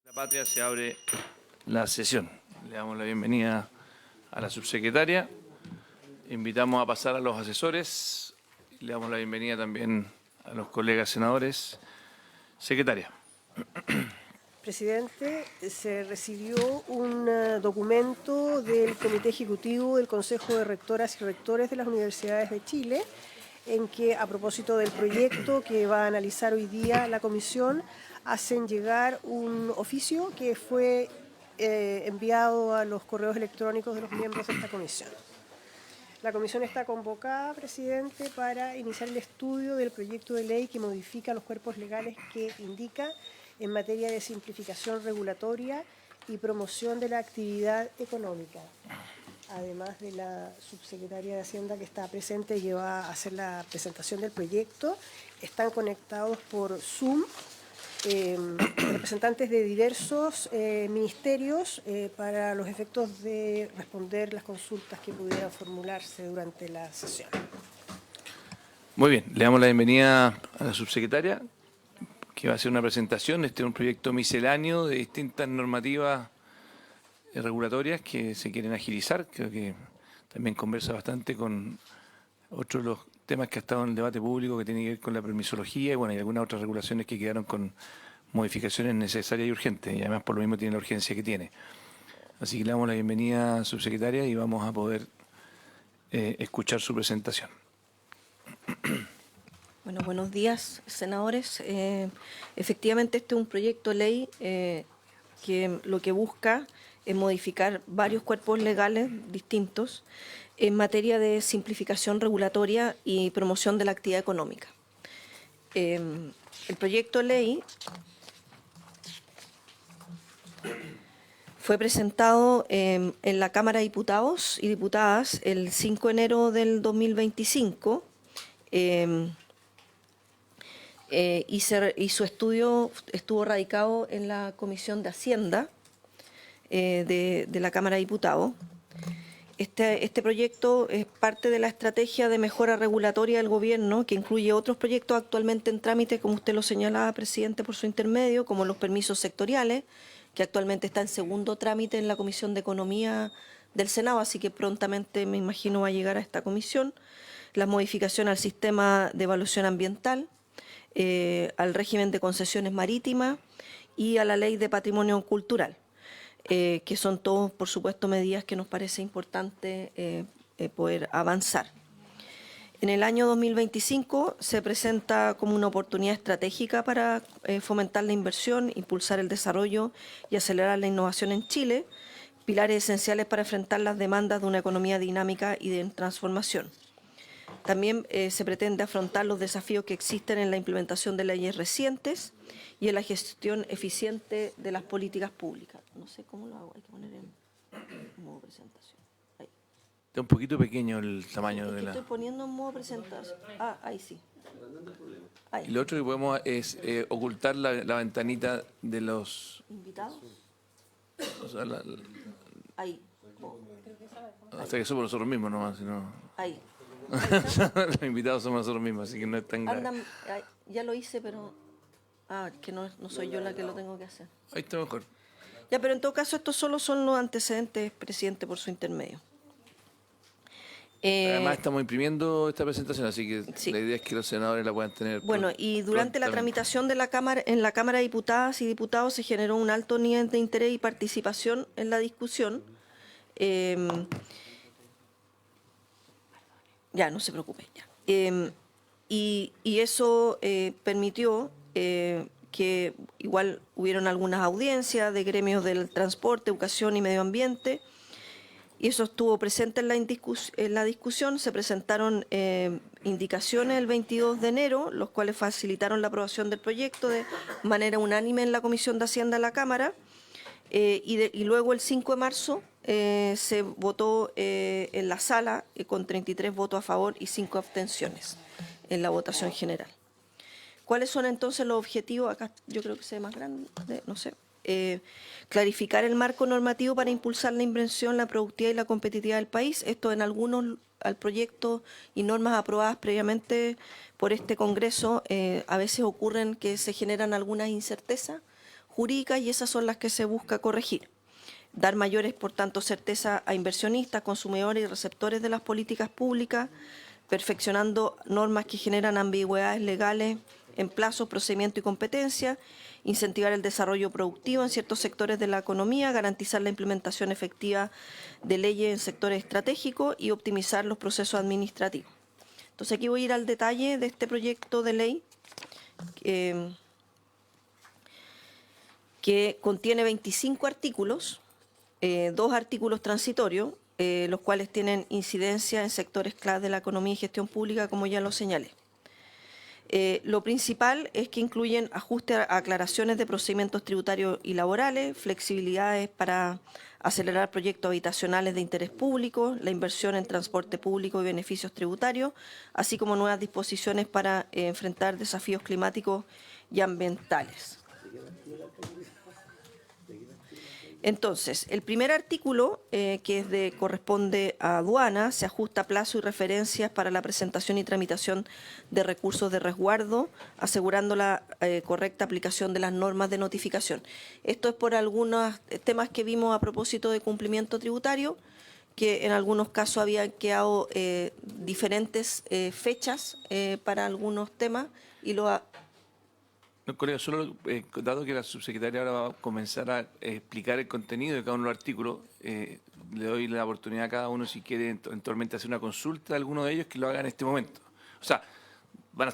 La patria se abre la sesión. Le damos la bienvenida a la subsecretaria. Invitamos a pasar a los asesores. Le damos la bienvenida también a los colegas senadores. Secretaria. Presidente, se recibió un documento del Comité Ejecutivo del Consejo de Rectoras y Rectores de las Universidades de Chile, en que, a propósito del proyecto que va a analizar hoy día la Comisión, hacen llegar un oficio que fue enviado a los correos electrónicos de los miembros de esta comisión. La comisión está convocada, presidente, para iniciar el estudio del proyecto de ley que modifica los cuerpos legales que indica en materia de simplificación regulatoria y promoción de la actividad económica. Además de la subsecretaria de Hacienda que está presente y que va a hacer la presentación del proyecto, están conectados por Zoom representantes de diversos ministerios para los efectos de responder las consultas que pudieran formularse durante la sesión. Muy bien, le damos la bienvenida a la subsecretaria, que va a hacer una presentación. Este es un proyecto misceláneo de distintas normativas regulatorias que se quieren agilizar. Creo que también conversa bastante con otros de los temas que ha estado en el debate público, que tiene que ver con la permisología y bueno, y algunas otras regulaciones que quedaron con modificaciones necesarias y urgentes, y además por lo mismo tiene la urgencia que tiene. Así que le damos la bienvenida, subsecretaria, y vamos a poder escuchar su presentación. Bueno, buenos días, senadores. Efectivamente, este es un proyecto de ley que lo que busca es modificar varios cuerpos legales distintos en materia de simplificación regulatoria y promoción de la actividad económica. El proyecto de ley fue presentado en la Cámara de Diputados y Diputadas el 5 de enero del 2025 y su estudio estuvo radicado en la Comisión de Hacienda de la Cámara de Diputados. Este proyecto es parte de la estrategia de mejora regulatoria del Gobierno, que incluye otros proyectos actualmente en trámite, como usted lo señalaba, presidente, por su intermedio, como los permisos sectoriales, que actualmente está en segundo trámite en la Comisión de Economía del Senado, así que prontamente, me imagino, va a llegar a esta comisión. La modificación al sistema de evaluación ambiental, al régimen de concesiones marítimas y a la ley de patrimonio cultural. Que son todos, por supuesto, medidas que nos parece importante poder avanzar. En el año 2025 se presenta como una oportunidad estratégica para fomentar la inversión, impulsar el desarrollo y acelerar la innovación en Chile, pilares esenciales para enfrentar las demandas de una economía dinámica y de transformación. También se pretende afrontar los desafíos que existen en la implementación de leyes recientes y en la gestión eficiente de las políticas públicas. No sé cómo lo hago, hay que poner en modo presentación. Ahí. Está un poquito pequeño el tamaño de la... Estoy poniendo en modo presentación. Ah, ahí sí. Ahí. Y lo otro que podemos es ocultar la ventanita de los... ¿Invitados? O sea, Ahí. hasta que somos nosotros mismos nomás, sino... Ahí. Los invitados somos nosotros mismos, así que no es tan grave. Ya lo hice, pero... que no soy yo la que lo tengo que hacer. Ahí está mejor. Ya, pero en todo caso, estos solo son los antecedentes, presidente, por su intermedio. Además, estamos imprimiendo esta presentación, así que sí. La idea es que los senadores la puedan tener. Bueno, y durante la tramitación de la Cámara, en la Cámara de Diputadas y Diputados se generó un alto nivel de interés y participación en la discusión. Ya, no se preocupe. Ya. Y eso permitió que igual hubieron algunas audiencias de gremios del transporte, educación y medio ambiente, y eso estuvo presente en la discusión. Se presentaron indicaciones el 22 de enero, los cuales facilitaron la aprobación del proyecto de manera unánime en la Comisión de Hacienda de la Cámara, y luego el 5 de marzo se votó en la sala con 33 votos a favor y 5 abstenciones en la votación general. ¿Cuáles son entonces los objetivos? Acá yo creo que se ve más grande, no sé. Clarificar el marco normativo para impulsar la inversión, la productividad y la competitividad del país. Esto en algunos al proyecto y normas aprobadas previamente por este Congreso, a veces ocurren que se generan algunas incertezas jurídicas y esas son las que se busca corregir. Dar mayores, por tanto, certeza a inversionistas, consumidores y receptores de las políticas públicas, perfeccionando normas que generan ambigüedades legales en plazos, procedimiento y competencia, incentivar el desarrollo productivo en ciertos sectores de la economía, garantizar la implementación efectiva de leyes en sectores estratégicos y optimizar los procesos administrativos. Entonces aquí voy a ir al detalle de este proyecto de ley que contiene 25 artículos, 2 artículos transitorios, los cuales tienen incidencia en sectores clave de la economía y gestión pública, como ya lo señalé. Lo principal es que incluyen ajustes a aclaraciones de procedimientos tributarios y laborales, flexibilidades para acelerar proyectos habitacionales de interés público, la inversión en transporte público y beneficios tributarios, así como nuevas disposiciones para enfrentar desafíos climáticos y ambientales. Entonces, el primer artículo, que corresponde a aduana, se ajusta a plazo y referencias para la presentación y tramitación de recursos de resguardo, asegurando la correcta aplicación de las normas de notificación. Esto es por algunos temas que vimos a propósito de cumplimiento tributario, que en algunos casos habían quedado diferentes fechas para algunos temas y No, colega, solo dado que la subsecretaria ahora va a comenzar a explicar el contenido de cada uno de los artículos, le doy la oportunidad a cada uno, si quiere eventualmente hacer una consulta a alguno de ellos, que lo haga en este momento. O sea,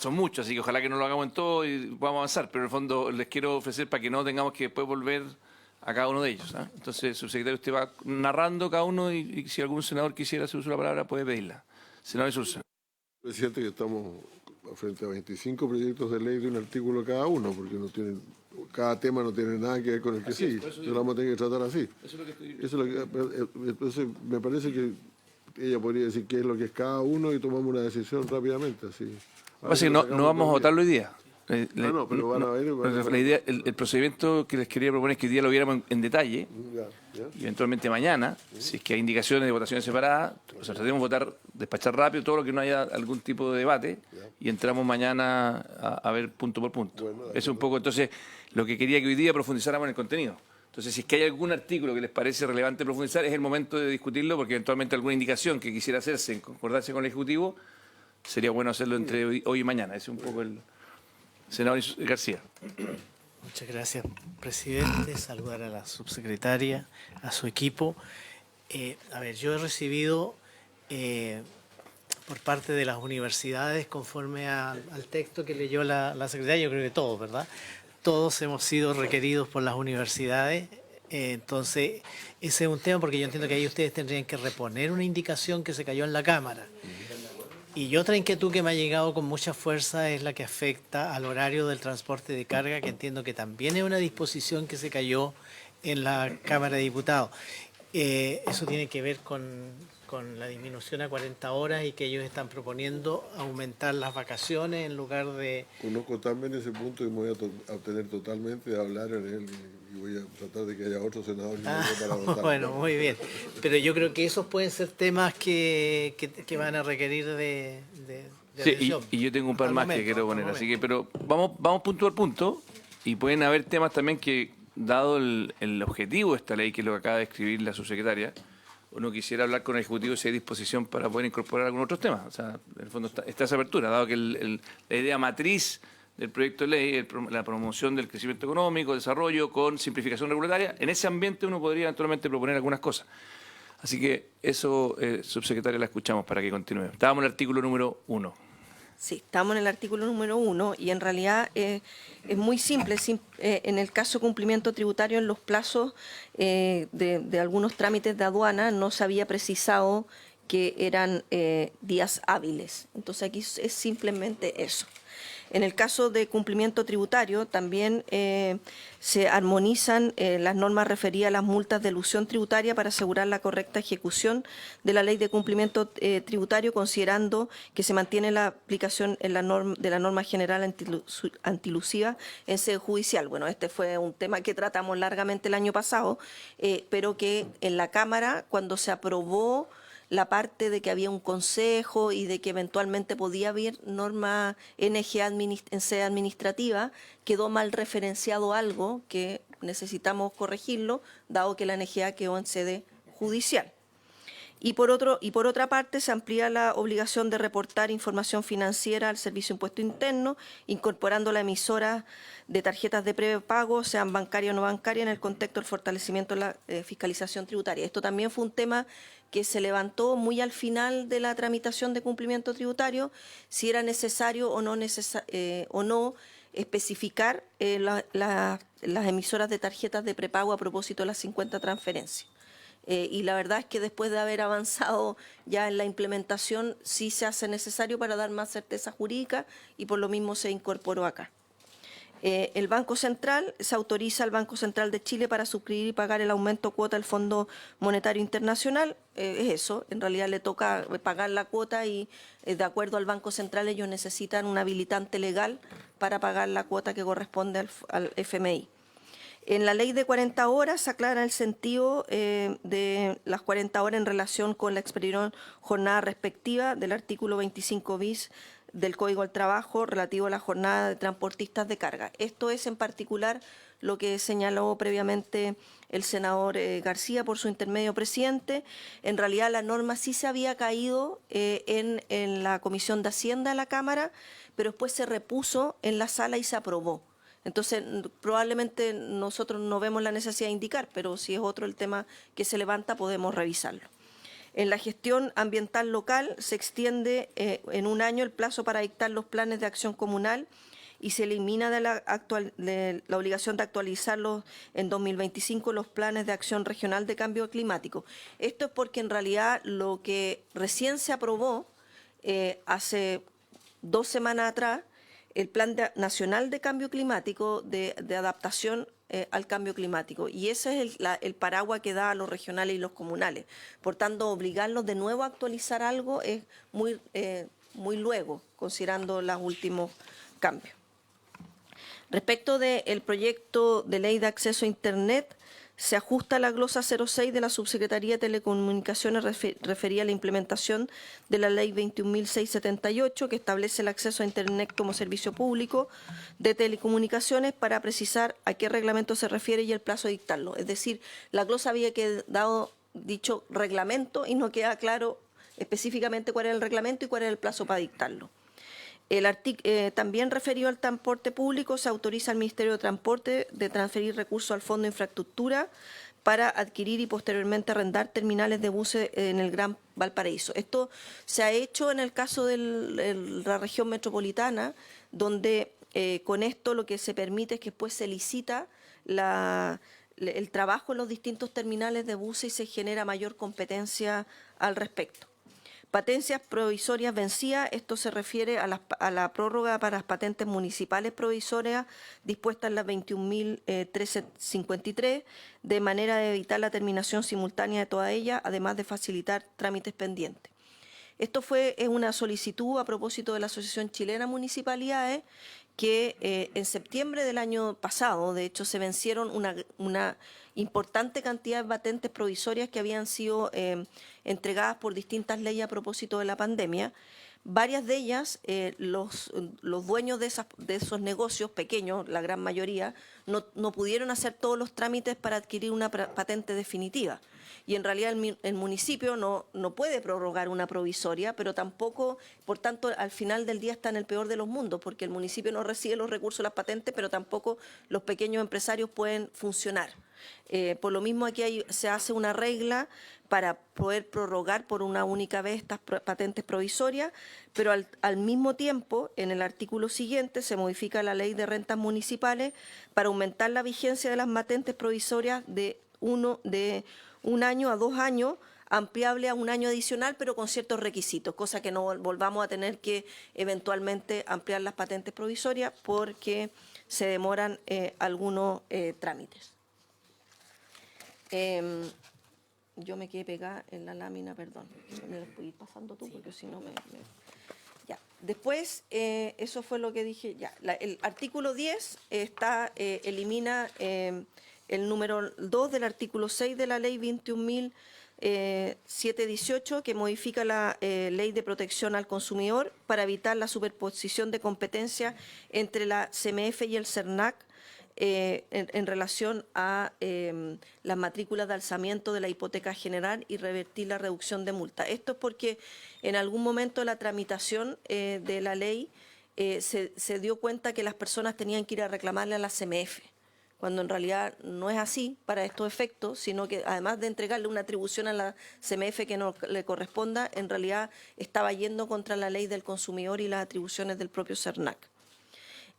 son muchos, así que ojalá que no lo hagamos en todo y podamos avanzar, pero en el fondo les quiero ofrecer para que no tengamos que después volver a cada uno de ellos. ¿Ah? Entonces, subsecretario, usted va narrando cada uno y si algún senador quisiera hacer uso de la palabra, puede pedirla. Senador Insulza. Presidente, que estamos frente a 25 proyectos de ley de un artículo cada uno, porque cada tema no tiene nada que ver con el que sigue. Entonces lo vamos a tener que tratar así. Entonces me parece que ella podría decir qué es lo que es cada uno y tomamos una decisión rápidamente. Así. Pasa que no vamos a votarlo hoy día. No, pero van a ver. La idea, el procedimiento que les quería proponer es que hoy día lo viéramos en detalle y eventualmente mañana, si es que hay indicaciones de votaciones separadas, o sea, tratemos de votar, despachar rápido todo lo que no haya algún tipo de debate y entramos mañana a ver punto por punto. Bueno, eso es un poco, entonces, lo que quería que hoy día profundizáramos en el contenido. Entonces, si es que hay algún artículo que les parece relevante profundizar, es el momento de discutirlo, porque eventualmente alguna indicación que quisiera hacerse en concordancia con el Ejecutivo, sería bueno hacerlo entre hoy y mañana. Ese es un poco el... Senador García. Muchas gracias, presidente. Saludar a la subsecretaria, a su equipo. Yo he recibido por parte de las universidades, conforme al texto que leyó la secretaria, yo creo que todos, ¿verdad? Todos hemos sido requeridos por las universidades. Entonces, ese es un tema porque yo entiendo que ahí ustedes tendrían que reponer una indicación que se cayó en la Cámara. Y otra inquietud que me ha llegado con mucha fuerza es la que afecta al horario del transporte de carga, que entiendo que también es una disposición que se cayó en la Cámara de Diputados. Eso tiene que ver con la disminución a 40 horas y que ellos están proponiendo aumentar las vacaciones en lugar de... Conozco también ese punto y me voy a abstener totalmente de hablar en él y voy a tratar de que haya otro senador para votar. Bueno, muy bien. Pero yo creo que esos pueden ser temas que van a requerir de atención. Sí, y yo tengo un par más que quiero poner, así que, pero vamos punto por punto y pueden haber temas también que, dado el objetivo de esta ley, que es lo que acaba de escribir la subsecretaria, uno quisiera hablar con el Ejecutivo si hay disposición para poder incorporar algunos otros temas. O sea, en el fondo está esa apertura, dado que la idea matriz del proyecto de ley es la promoción del crecimiento económico, desarrollo con simplificación regulatoria. En ese ambiente uno podría naturalmente proponer algunas cosas. Así que eso, subsecretaria, la escuchamos para que continúe. Estábamos en el artículo número 1. Sí, estamos en el artículo número 1 y en realidad es muy simple. En el caso de cumplimiento tributario, en los plazos de algunos trámites de aduana no se había precisado que eran días hábiles. Entonces aquí es simplemente eso. En el caso de cumplimiento tributario también se armonizan las normas referidas a las multas de elusión tributaria para asegurar la correcta ejecución de la ley de cumplimiento tributario, considerando que se mantiene la aplicación de la norma general antilusiva en sede judicial. Bueno, este fue un tema que tratamos largamente el año pasado, pero que en la Cámara, cuando se aprobó la parte de que había un consejo y de que eventualmente podía haber norma NG en sede administrativa, quedó mal referenciado algo que necesitamos corregirlo, dado que la NGA quedó en sede judicial. Y por otra parte, se amplía la obligación de reportar información financiera al Servicio de Impuesto Interno, incorporando la emisora de tarjetas de prepago, sean bancarias o no bancarias, en el contexto del fortalecimiento de la fiscalización tributaria. Esto también fue un tema que se levantó muy al final de la tramitación de cumplimiento tributario, si era necesario o no especificar las emisoras de tarjetas de prepago a propósito de las 50 transferencias. Y la verdad es que después de haber avanzado ya en la implementación, sí se hace necesario para dar más certeza jurídica y por lo mismo se incorporó acá. El Banco Central, se autoriza al Banco Central de Chile para suscribir y pagar el aumento cuota del Fondo Monetario Internacional. Es eso, en realidad le toca pagar la cuota y de acuerdo al Banco Central ellos necesitan un habilitante legal para pagar la cuota que corresponde al FMI. En la ley de 40 horas se aclara el sentido de las 40 horas en relación con la expedición jornada respectiva del artículo 25 bis del Código del Trabajo relativo a la jornada de transportistas de carga. Esto es en particular lo que señaló previamente el senador García por su intermedio presidente. En realidad la norma sí se había caído en la Comisión de Hacienda de la Cámara, pero después se repuso en la sala y se aprobó. Entonces, probablemente nosotros no vemos la necesidad de indicar, pero si es otro el tema que se levanta, podemos revisarlo. En la gestión ambiental local se extiende en un año el plazo para dictar los planes de acción comunal y se elimina de la obligación de actualizarlos en 2025 los planes de acción regional de cambio climático. Esto es porque en realidad lo que recién se aprobó hace 2 semanas atrás, el Plan Nacional de Cambio Climático de Adaptación al Cambio Climático. Y ese es el paraguas que da a los regionales y los comunales. Por tanto, obligarlos de nuevo a actualizar algo es muy luego, considerando los últimos cambios. Respecto del proyecto de ley de acceso a Internet, se ajusta la glosa 06 de la Subsecretaría de Telecomunicaciones referida a la implementación de la Ley 21.678, que establece el acceso a Internet como servicio público de telecomunicaciones, para precisar a qué reglamento se refiere y el plazo de dictarlo. Es decir, la glosa había quedado dicho reglamento y no queda claro específicamente cuál era el reglamento y cuál era el plazo para dictarlo. También referido al transporte público, se autoriza al Ministerio de Transporte de transferir recursos al Fondo de Infraestructura para adquirir y posteriormente arrendar terminales de buses en el Gran Valparaíso. Esto se ha hecho en el caso de la región metropolitana, donde con esto lo que se permite es que después se licita el trabajo en los distintos terminales de buses y se genera mayor competencia al respecto. Patentes provisorias vencidas, esto se refiere a la prórroga para las patentes municipales provisorias dispuestas en la 21.353, de manera de evitar la terminación simultánea de todas ellas, además de facilitar trámites pendientes. Esto es una solicitud a propósito de la Asociación Chilena Municipalidades, que en septiembre del año pasado, de hecho, se vencieron una importante cantidad de patentes provisorias que habían sido entregadas por distintas leyes a propósito de la pandemia. Varias de ellas, los dueños de esos negocios pequeños, la gran mayoría, no pudieron hacer todos los trámites para adquirir una patente definitiva. Y en realidad el municipio no puede prorrogar una provisoria, pero tampoco, por tanto, al final del día está en el peor de los mundos, porque el municipio no recibe los recursos de las patentes, pero tampoco los pequeños empresarios pueden funcionar. Por lo mismo aquí se hace una regla para poder prorrogar por una única vez estas patentes provisorias, pero al mismo tiempo, en el artículo siguiente, se modifica la ley de rentas municipales para aumentar la vigencia de las patentes provisorias de un año a 2 años, ampliable a 1 año adicional, pero con ciertos requisitos, cosa que no volvamos a tener que eventualmente ampliar las patentes provisorias porque se demoran algunos trámites. Yo me quedé pegada en la lámina, perdón. Me lo puedes ir pasando tú, porque si no Ya. Después, eso fue lo que dije. Ya. El artículo 10 elimina el número 2 del artículo 6 de la ley 21.678 718, que modifica la Ley de Protección al Consumidor para evitar la superposición de competencias entre la CMF y el CERNAC en relación a las matrículas de alzamiento de la hipoteca general y revertir la reducción de multa. Esto es porque en algún momento de la tramitación de la ley se dio cuenta que las personas tenían que ir a reclamarle a la CMF, cuando en realidad no es así para estos efectos, sino que además de entregarle una atribución a la CMF que no le corresponda, en realidad estaba yendo contra la ley del consumidor y las atribuciones del propio CERNAC.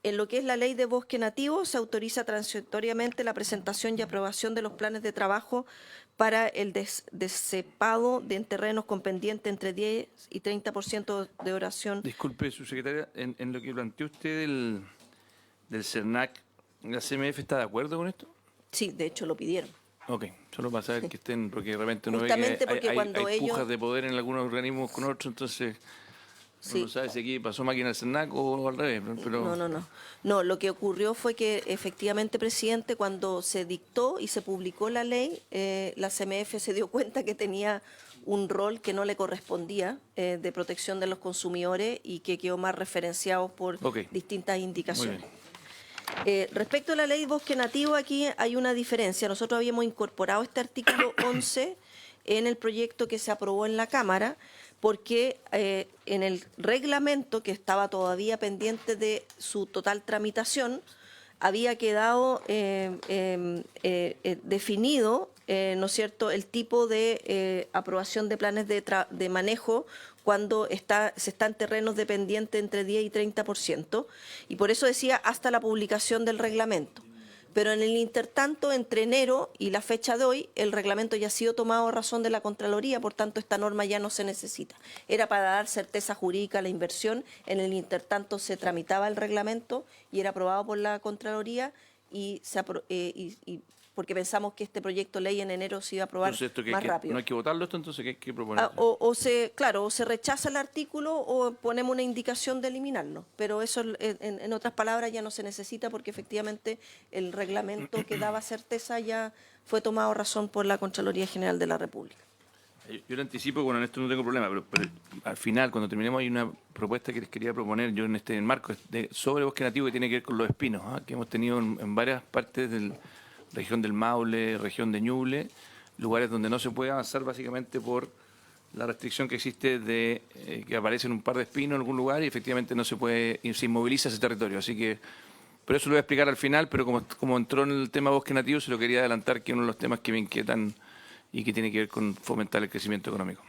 En lo que es la ley de bosque nativo, se autoriza transitoriamente la presentación y aprobación de los planes de trabajo para el descepado de terrenos con pendiente entre 10 y 30% de oración. Disculpe, subsecretaria, en lo que planteó usted del CERNAC, ¿la CMF está de acuerdo con esto? Sí, de hecho lo pidieron. Ok, solo para saber que estén, porque de repente uno ve Justamente que porque cuando hay ellos- pujas de poder en algunos organismos con otros, entonces Sí. uno no sabe si aquí pasó máquina al CERNAC o al revés. Pero No, lo que ocurrió fue que efectivamente, presidente, cuando se dictó y se publicó la ley, la CMF se dio cuenta que tenía un rol que no le correspondía de protección de los consumidores y que quedó más referenciado por Ok. distintas Muy indicaciones. bien. Respecto a la ley bosque nativo, aquí hay una diferencia. Nosotros habíamos incorporado este artículo 11 en el proyecto que se aprobó en la Cámara, porque en el reglamento, que estaba todavía pendiente de su total tramitación, había quedado definido, ¿no es cierto?, el tipo de aprobación de planes de manejo cuando se está en terrenos de pendiente entre 10 y 30%, y por eso decía hasta la publicación del reglamento. Pero en el intertanto, entre enero y la fecha de hoy, el reglamento ya ha sido tomado a razón de la Contraloría, por tanto esta norma ya no se necesita. Era para dar certeza jurídica a la inversión, en el intertanto se tramitaba el reglamento y era aprobado por la Contraloría y porque pensamos que este proyecto de ley en enero se iba a aprobar Entonces, esto más rápido. no hay que votarlo esto, entonces ¿qué hay que proponer? O se rechaza el artículo o ponemos una indicación de eliminarlo, pero eso en otras palabras ya no se necesita porque efectivamente el reglamento que daba certeza ya fue tomado a razón por la Contraloría General de la República. Yo le anticipo, bueno, en esto no tengo problema, pero al final, cuando terminemos, hay una propuesta que les quería proponer yo en este marco sobre bosque nativo que tiene que ver con los espinos, que hemos tenido en varias partes de la región del Maule, región de Ñuble, lugares donde no se puede avanzar básicamente por la restricción que existe de que aparecen un par de espinos en algún lugar y efectivamente no se puede, y se inmoviliza ese territorio. Así que, pero eso lo voy a explicar al final, pero como entró en el tema bosque nativo, se lo quería adelantar, que es uno de los temas que me inquietan y que tiene que ver con fomentar el crecimiento económico.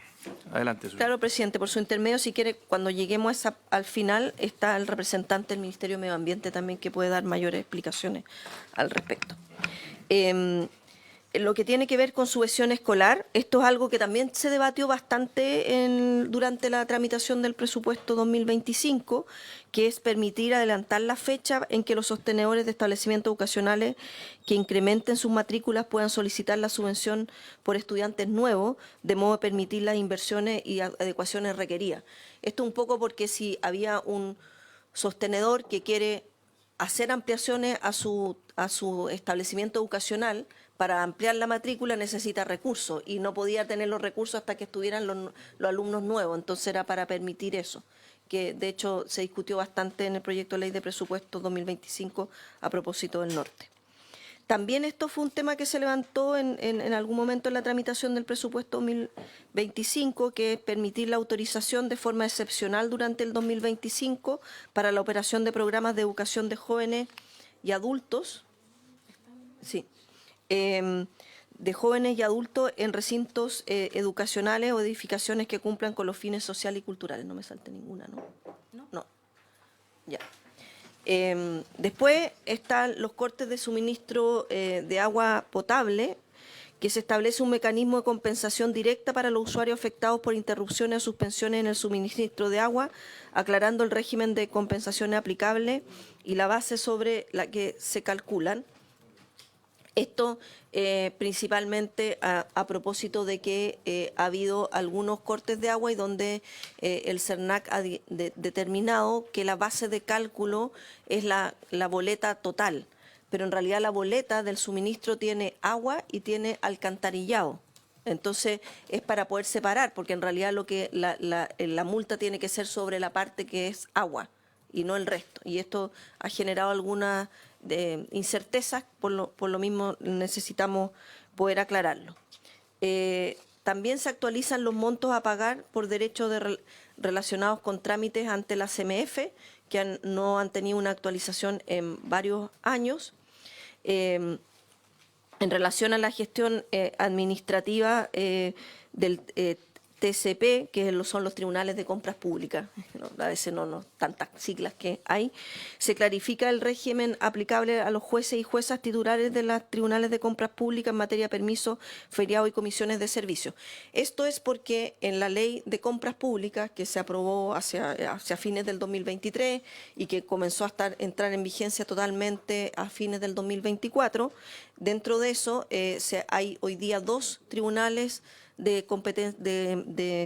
Adelante. Claro, presidente, por su intermedio, si quiere, cuando lleguemos al final, está el representante del Ministerio de Medio Ambiente también que puede dar mayores explicaciones al respecto. Lo que tiene que ver con subvención escolar, esto es algo que también se debatió bastante durante la tramitación del presupuesto 2025, que es permitir adelantar la fecha en que los sostenedores de establecimientos educacionales que incrementen sus matrículas puedan solicitar la subvención por estudiantes nuevos, de modo de permitir las inversiones y adecuaciones requeridas. Esto un poco porque si había un sostenedor que quiere hacer ampliaciones a su establecimiento educacional, para ampliar la matrícula necesita recursos y no podía tener los recursos hasta que estuvieran los alumnos nuevos, entonces era para permitir eso, que de hecho se discutió bastante en el proyecto de ley de presupuesto 2025 a propósito del norte. También esto fue un tema que se levantó en algún momento en la tramitación del presupuesto 2025, que es permitir la autorización de forma excepcional durante el 2025 para la operación de programas de educación de jóvenes y adultos, de jóvenes y adultos en recintos educacionales o edificaciones que cumplan con los fines sociales y culturales. No me salte ninguna, ¿no? No. Ya. Después están los cortes de suministro de agua potable, que se establece un mecanismo de compensación directa para los usuarios afectados por interrupciones o suspensiones en el suministro de agua, aclarando el régimen de compensaciones aplicable y la base sobre la que se calculan. Esto principalmente a propósito de que ha habido algunos cortes de agua y donde el CERNAC ha determinado que la base de cálculo es la boleta total, pero en realidad la boleta del suministro tiene agua y tiene alcantarillado. Entonces es para poder separar, porque en realidad lo que la multa tiene que ser sobre la parte que es agua y no el resto. Y esto ha generado algunas incertezas, por lo mismo necesitamos poder aclararlo. También se actualizan los montos a pagar por derechos relacionados con trámites ante la CMF, que no han tenido una actualización en varios años. En relación a la gestión administrativa del TCP, que son los tribunales de compras públicas, a veces no tantas siglas que hay, se clarifica el régimen aplicable a los jueces y juezas titulares de los tribunales de compras públicas en materia de permisos, feriados y comisiones de servicios. Esto es porque en la ley de compras públicas, que se aprobó hacia fines del 2023 y que comenzó a entrar en vigencia totalmente a fines del 2024, dentro de eso hay hoy día 2 tribunales de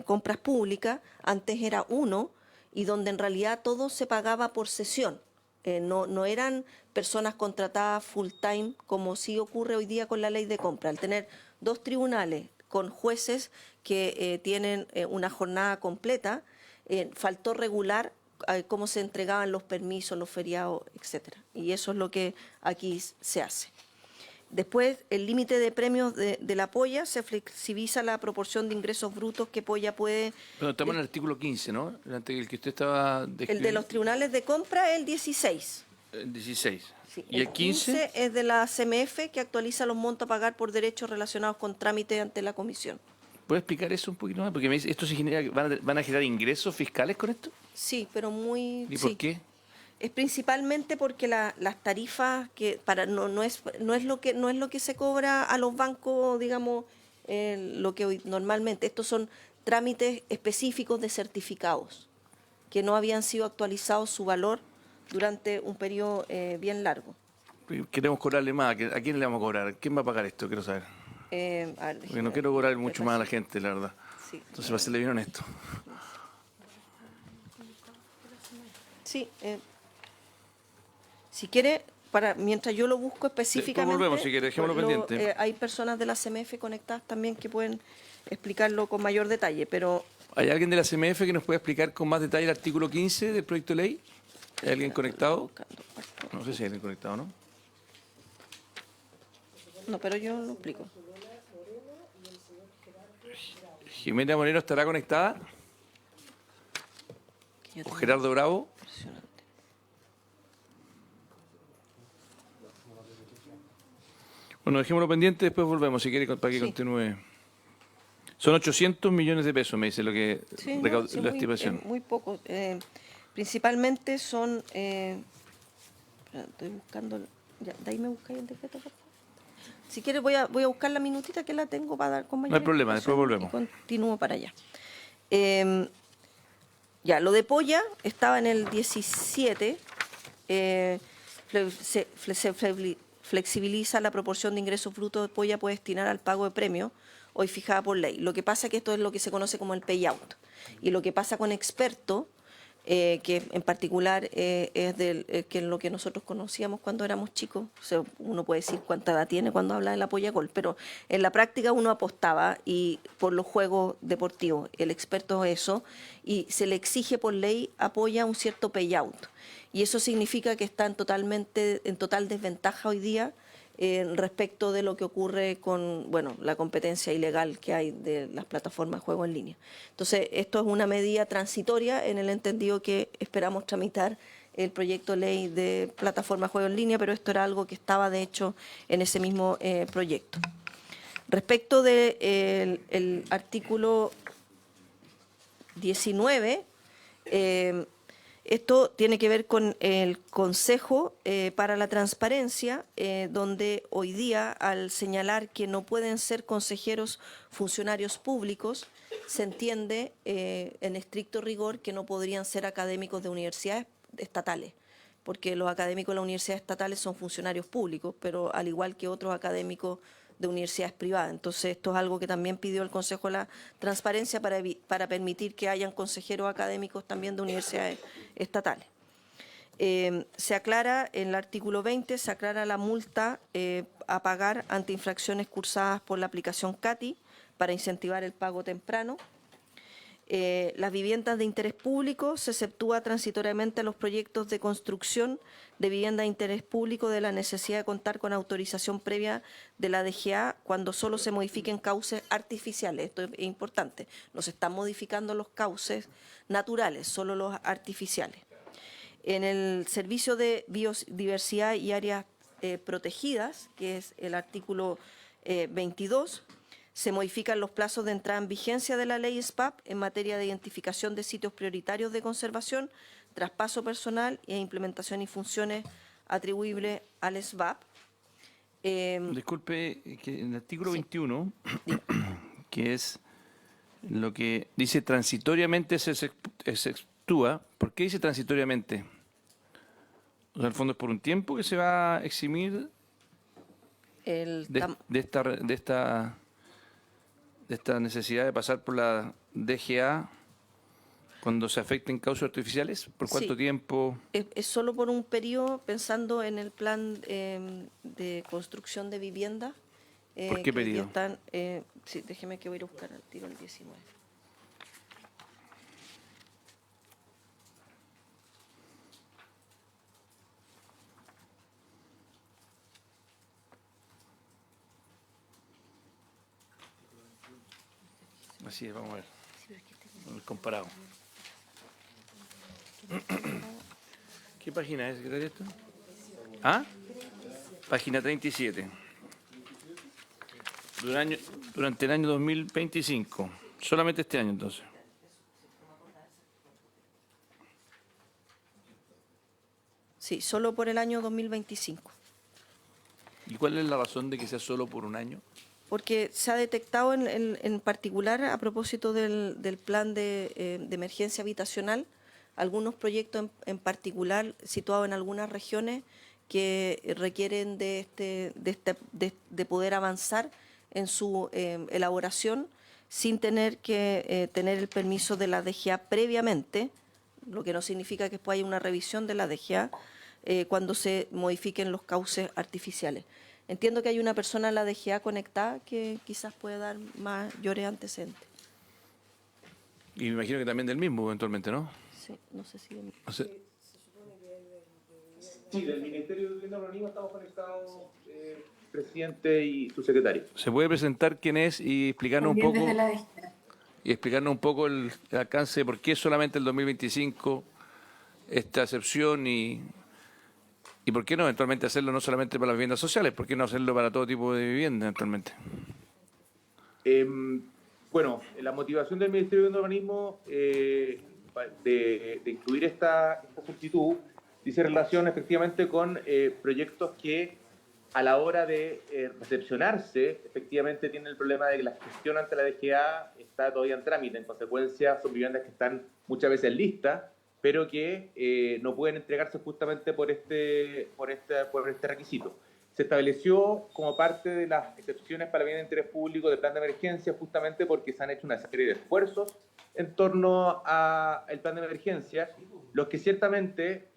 compras públicas. Antes era 1, y donde en realidad todo se pagaba por sesión. No eran personas contratadas full time, como sí ocurre hoy día con la ley de compra. Al tener 2 tribunales con jueces que tienen una jornada completa, faltó regular cómo se entregaban los permisos, los feriados, etcétera. Y eso es lo que aquí se hace. Después, el límite de premios de la polla, se flexibiliza la proporción de ingresos brutos que polla puede... Pero estamos en el artículo 15, ¿no? El que usted estaba describiendo. El de los tribunales de compra es el 16. El 16. Sí, ¿Y el 15? es de la CMF, que actualiza los montos a pagar por derechos relacionados con trámites ante la comisión. ¿Puede explicar eso un poquito más? Porque me dice, ¿esto se genera, van a generar ingresos fiscales con esto? Sí, pero muy... ¿Y sí. por qué? Es principalmente porque las tarifas que no es lo que se cobra a los bancos, digamos, lo que hoy normalmente. Estos son trámites específicos de certificados que no habían sido actualizados su valor durante un periodo bien largo. Queremos cobrarle más. ¿A quién le vamos a cobrar? ¿Quién va a pagar esto? Quiero saber. Porque no quiero cobrar mucho más a la gente, la verdad. Sí. Entonces, para serle bien honesto. Sí. Si quiere, mientras yo lo busco específicamente... Después volvemos, si quiere, dejémoslo pendiente. Hay personas de la CMF conectadas también que pueden explicarlo con mayor detalle, pero... ¿Hay alguien de la CMF que nos pueda explicar con más detalle el artículo 15 del proyecto de ley? ¿Hay alguien conectado? No sé si hay alguien conectado, ¿no? No, pero yo lo explico. ¿Jimena Moreno estará conectada? ¿O Gerardo Bravo? Impresionante. Bueno, dejémoslo pendiente, después volvemos, si quiere, para que Sí. continúe. Son 800 millones de pesos, me dice lo que Sí, sí, la estimación. muy poco. Principalmente son... espera, estoy buscando... Ya, de ahí me buscáis el decreto, por favor. Si quieres voy a buscar la minutita que la tengo para dar con mayor No hay problema, después explicación volvemos. y continúo para allá. Ya, lo de polla estaba en el 17. Se flexibiliza la proporción de ingresos brutos de polla puede destinar al pago de premios, hoy fijada por ley. Lo que pasa es que esto es lo que se conoce como el payout. Y lo que pasa con experto, que en particular es que lo que nosotros conocíamos cuando éramos chicos, o sea, uno puede decir cuánta edad tiene cuando habla de la polla gol, pero en la práctica uno apostaba y por los juegos deportivos, el experto es eso, y se le exige por ley apoya un cierto payout. Y eso significa que está en total desventaja hoy día respecto de lo que ocurre con la competencia ilegal que hay de las plataformas de juego en línea. Entonces, esto es una medida transitoria en el entendido que esperamos tramitar el proyecto de ley de plataforma de juego en línea, pero esto era algo que estaba, de hecho, en ese mismo proyecto. Respecto del artículo 19, esto tiene que ver con el Consejo para la Transparencia, donde hoy día, al señalar que no pueden ser consejeros funcionarios públicos, se entiende en estricto rigor que no podrían ser académicos de universidades estatales, porque los académicos de las universidades estatales son funcionarios públicos, pero al igual que otros académicos de universidades privadas. Entonces, esto es algo que también pidió el Consejo de la Transparencia para permitir que hayan consejeros académicos también de universidades estatales. Se aclara, en el artículo 20, se aclara la multa a pagar ante infracciones cursadas por la aplicación CATI para incentivar el pago temprano. Las viviendas de interés público se exceptúa transitoriamente a los proyectos de construcción de vivienda de interés público de la necesidad de contar con autorización previa de la DGA cuando solo se modifiquen cauces artificiales. Esto es importante. No se están modificando los cauces naturales, solo los artificiales. En el servicio de biodiversidad y áreas protegidas, que es el artículo 22, se modifican los plazos de entrada en vigencia de la ley SPAP en materia de identificación de sitios prioritarios de conservación, traspaso personal e implementación y funciones atribuibles al SBAP. Disculpe, que en el artículo 21, que es lo que dice transitoriamente se exceptúa, ¿por qué dice transitoriamente? O sea, el fondo es por un tiempo que se va a eximir de esta necesidad de pasar por la DGA cuando se afecten causas artificiales. ¿Por cuánto Sí. tiempo? Es solo por un periodo, pensando en el plan de construcción de vivienda. ¿Por qué que hoy día periodo? están, sí, déjeme que voy a ir a buscar al tiro el 19. Así es, vamos a ver. El comparado. ¿Qué página es, secretaria, esto? ¿Ah? Página 37. Durante el año 2025. Solamente este año, entonces. Sí, solo por el año 2025. ¿Y cuál es la razón de que sea solo por un año? Porque se ha detectado en particular, a propósito del plan de emergencia habitacional, algunos proyectos en particular situados en algunas regiones que requieren de poder avanzar en su elaboración sin tener que tener el permiso de la DGA previamente, lo que no significa que después haya una revisión de la DGA cuando se modifiquen los cauces artificiales. Entiendo que hay una persona en la DGA conectada que quizás puede dar mayores antecedentes. Y me imagino que también del mismo, eventualmente, ¿no? Sí, no sé si... O sea, Sí, del Ministerio de Vivienda y Urbanismo estamos conectados, presidente y su secretario. ¿se puede presentar quién es y explicarnos un También poco desde la DGA. el alcance de por qué solamente el 2025 esta excepción y por qué no eventualmente hacerlo no solamente para las viviendas sociales, por qué no hacerlo para todo tipo de vivienda eventualmente? Bueno, la motivación del Ministerio de Vivienda y Urbanismo de incluir esta solicitud dice relación efectivamente con proyectos que a la hora de recepcionarse efectivamente tienen el problema de que la gestión ante la DGA está todavía en trámite. En consecuencia, son viviendas que están muchas veces en lista, pero que no pueden entregarse justamente por este requisito. Se estableció como parte de las excepciones para la vivienda de interés público del plan de emergencia justamente porque se han hecho una serie de esfuerzos en torno al plan de emergencia, los que ciertamente,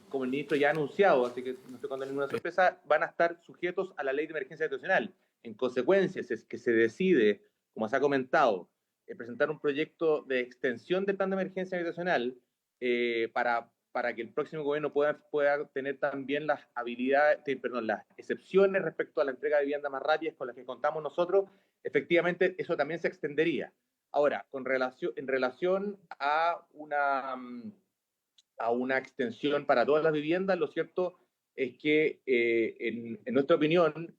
como el ministro ya ha anunciado, así que no estoy contando ninguna sorpresa, van a estar sujetos a la ley de emergencia habitacional. En consecuencia, si es que se decide, como se ha comentado, presentar un proyecto de extensión del plan de emergencia habitacional para que el próximo gobierno pueda tener también las las excepciones respecto a la entrega de viviendas más rápidas con las que contamos nosotros, efectivamente eso también se extendería. Ahora, en relación a una extensión para todas las viviendas, lo cierto es que, en nuestra opinión,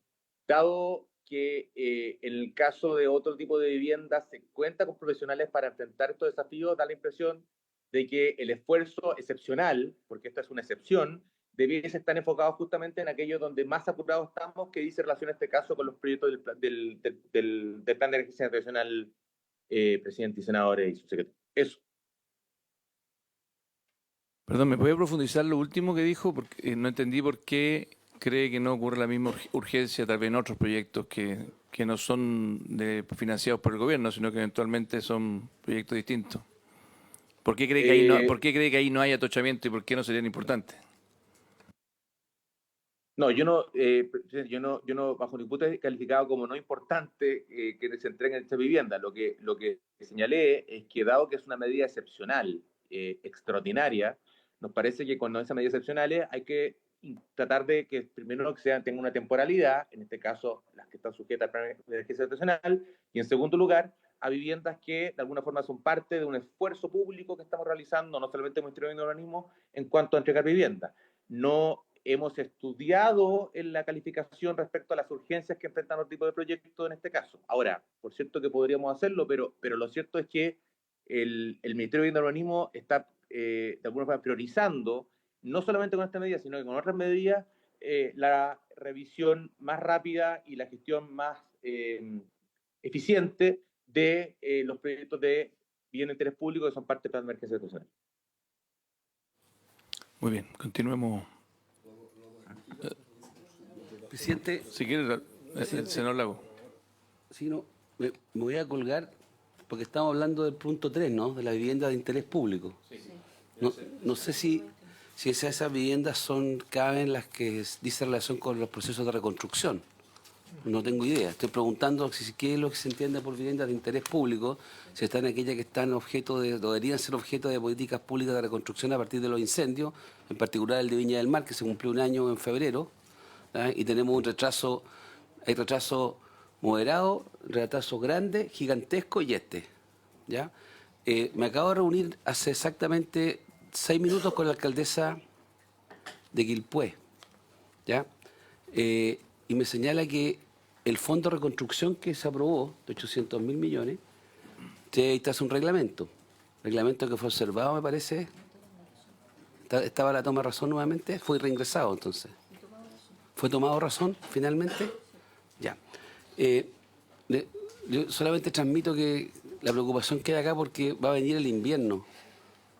dado que en el caso de otro tipo de viviendas se cuenta con profesionales para enfrentar estos desafíos, da la impresión de que el esfuerzo excepcional, porque esta es una excepción, debiese estar enfocado justamente en aquellos donde más apurados estamos, que dice relación a este caso con los proyectos del plan de emergencia nacional, presidente y senadores y subsecretarios. Eso. Perdón, ¿me puede profundizar lo último que dijo? Porque no entendí por qué cree que no ocurre la misma urgencia tal vez en otros proyectos que no son financiados por el gobierno, sino que eventualmente son proyectos distintos. ¿Por qué cree que ahí no hay atochamiento y por qué no serían importantes? No, presidente, yo no, bajo ningún punto he calificado como no importante que se entreguen esta vivienda. Lo que señalé es que dado que es una medida excepcional, extraordinaria, nos parece que cuando esas medidas excepcionales hay que tratar de que primero que tengan una temporalidad, en este caso las que están sujetas al plan de emergencia excepcional, y en segundo lugar, a viviendas que de alguna forma son parte de un esfuerzo público que estamos realizando, no solamente el Ministerio de Urbanismo, en cuanto a entregar viviendas. No hemos estudiado en la calificación respecto a las urgencias que enfrentan los tipos de proyectos en este caso. Ahora, por cierto que podríamos hacerlo, pero lo cierto es que el Ministerio de Urbanismo está de alguna forma priorizando, no solamente con esta medida, sino que con otras medidas, la revisión más rápida y la gestión más eficiente de los proyectos de bien de interés público que son parte del plan de emergencia social. Muy bien, continuemos. Presidente, Si quiere, el senador Lago. si no, me voy a colgar porque estamos hablando del punto 3, ¿no? De la vivienda de interés público. No sé si esas viviendas caben las que dice relación con los procesos de reconstrucción. No tengo idea. Estoy preguntando qué es lo que se entiende por viviendas de interés público, si están aquellas que están deberían ser objeto de políticas públicas de reconstrucción a partir de los incendios, en particular el de Viña del Mar, que se cumplió un año en febrero, ¿ah? Y tenemos hay retraso moderado, retraso grande, gigantesco y ¿ya? Me acabo de reunir hace exactamente 6 minutos con la alcaldesa de Quilpué, ¿ya? Y me señala que el fondo de reconstrucción que se aprobó, de 800.000 millones, ahí está un reglamento que fue observado, me parece, estaba la toma de razón nuevamente, fue reingresado entonces. ¿Fue tomado razón finalmente? Ya. Yo solamente transmito que la preocupación queda acá porque va a venir el invierno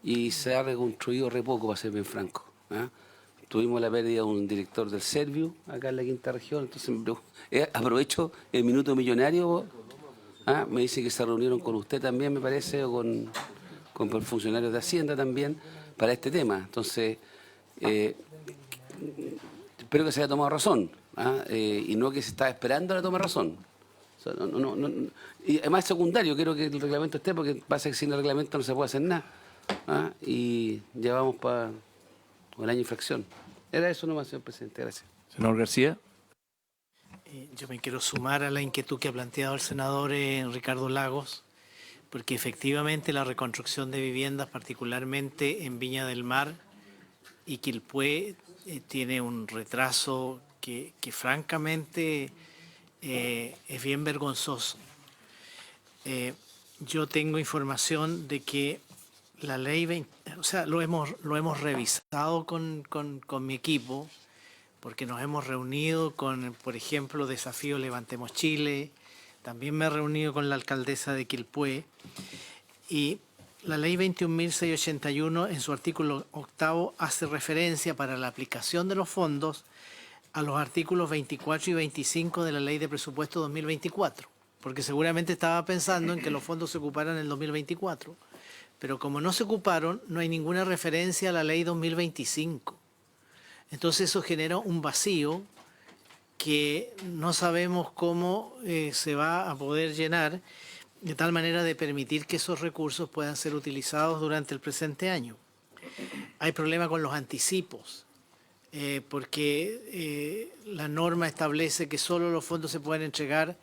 y se ha reconstruido re poco, para ser bien franco, ¿ah? Tuvimos la pérdida de un director del Serviu, acá en la quinta región, entonces aprovecho el minuto millonario. ¿Ah? Me dice que se reunieron con usted también, me parece, o con funcionarios de Hacienda también, para este tema. Entonces, espero que se haya tomado razón, ¿ah? Y no que se está esperando la toma de razón. O sea, y además es secundario, quiero que el reglamento esté, porque pasa que sin el reglamento no se puede hacer nada. ¿Ah? Y llevamos para el año infracción. Era eso nomás, señor presidente. Gracias. Senador García. Yo me quiero sumar a la inquietud que ha planteado el senador Ricardo Lagos, porque efectivamente la reconstrucción de viviendas, particularmente en Viña del Mar y Quilpué, tiene un retraso que francamente es bien vergonzoso. Yo tengo información de que la ley 20, o sea, lo hemos revisado con mi equipo, porque nos hemos reunido con, por ejemplo, Desafío Levantemos Chile, también me he reunido con la alcaldesa de Quilpué, y la ley 21.681 en su artículo 8 hace referencia para la aplicación de los fondos a los artículos 24 y 25 de la ley de presupuesto 2024, porque seguramente estaba pensando en que los fondos se ocuparan en el 2024, pero como no se ocuparon, no hay ninguna referencia a la ley 2025. Entonces eso genera un vacío que no sabemos cómo se va a poder llenar, de tal manera de permitir que esos recursos puedan ser utilizados durante el presente año. Hay problema con los anticipos, porque la norma establece que solo los fondos se pueden entregar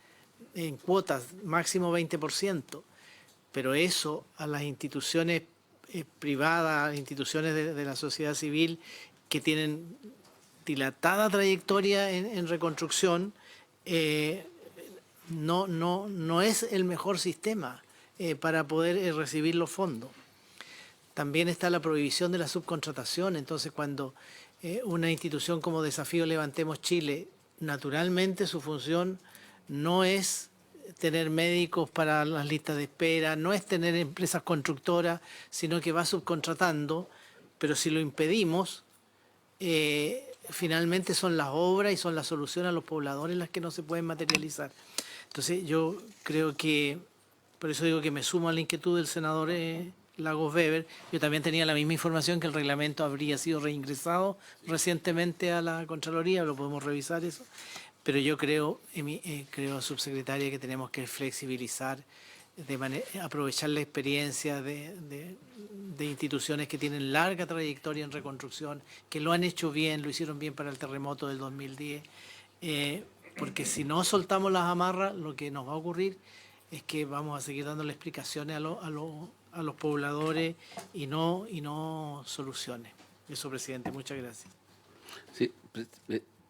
en cuotas, máximo 20%, pero eso a las instituciones privadas, instituciones de la sociedad civil que tienen dilatada trayectoria en reconstrucción, no es el mejor sistema para poder recibir los fondos. También está la prohibición de la subcontratación. Entonces, cuando una institución como Desafío Levantemos Chile, naturalmente su función no es tener médicos para las listas de espera, no es tener empresas constructoras, sino que va subcontratando, pero si lo impedimos, finalmente son las obras y son las soluciones a los pobladores las que no se pueden materializar. Entonces yo creo que, por eso digo que me sumo a la inquietud del senador Lagos Weber, yo también tenía la misma información que el reglamento habría sido reingresado recientemente a la Contraloría, lo podemos revisar eso, pero yo creo, subsecretaria, que tenemos que flexibilizar, aprovechar la experiencia de instituciones que tienen larga trayectoria en reconstrucción, que lo han hecho bien, lo hicieron bien para el terremoto del 2010, porque si no soltamos las amarras, lo que nos va a ocurrir es que vamos a seguir dándole explicaciones a los pobladores y no soluciones. Eso, presidente, muchas gracias. Sí,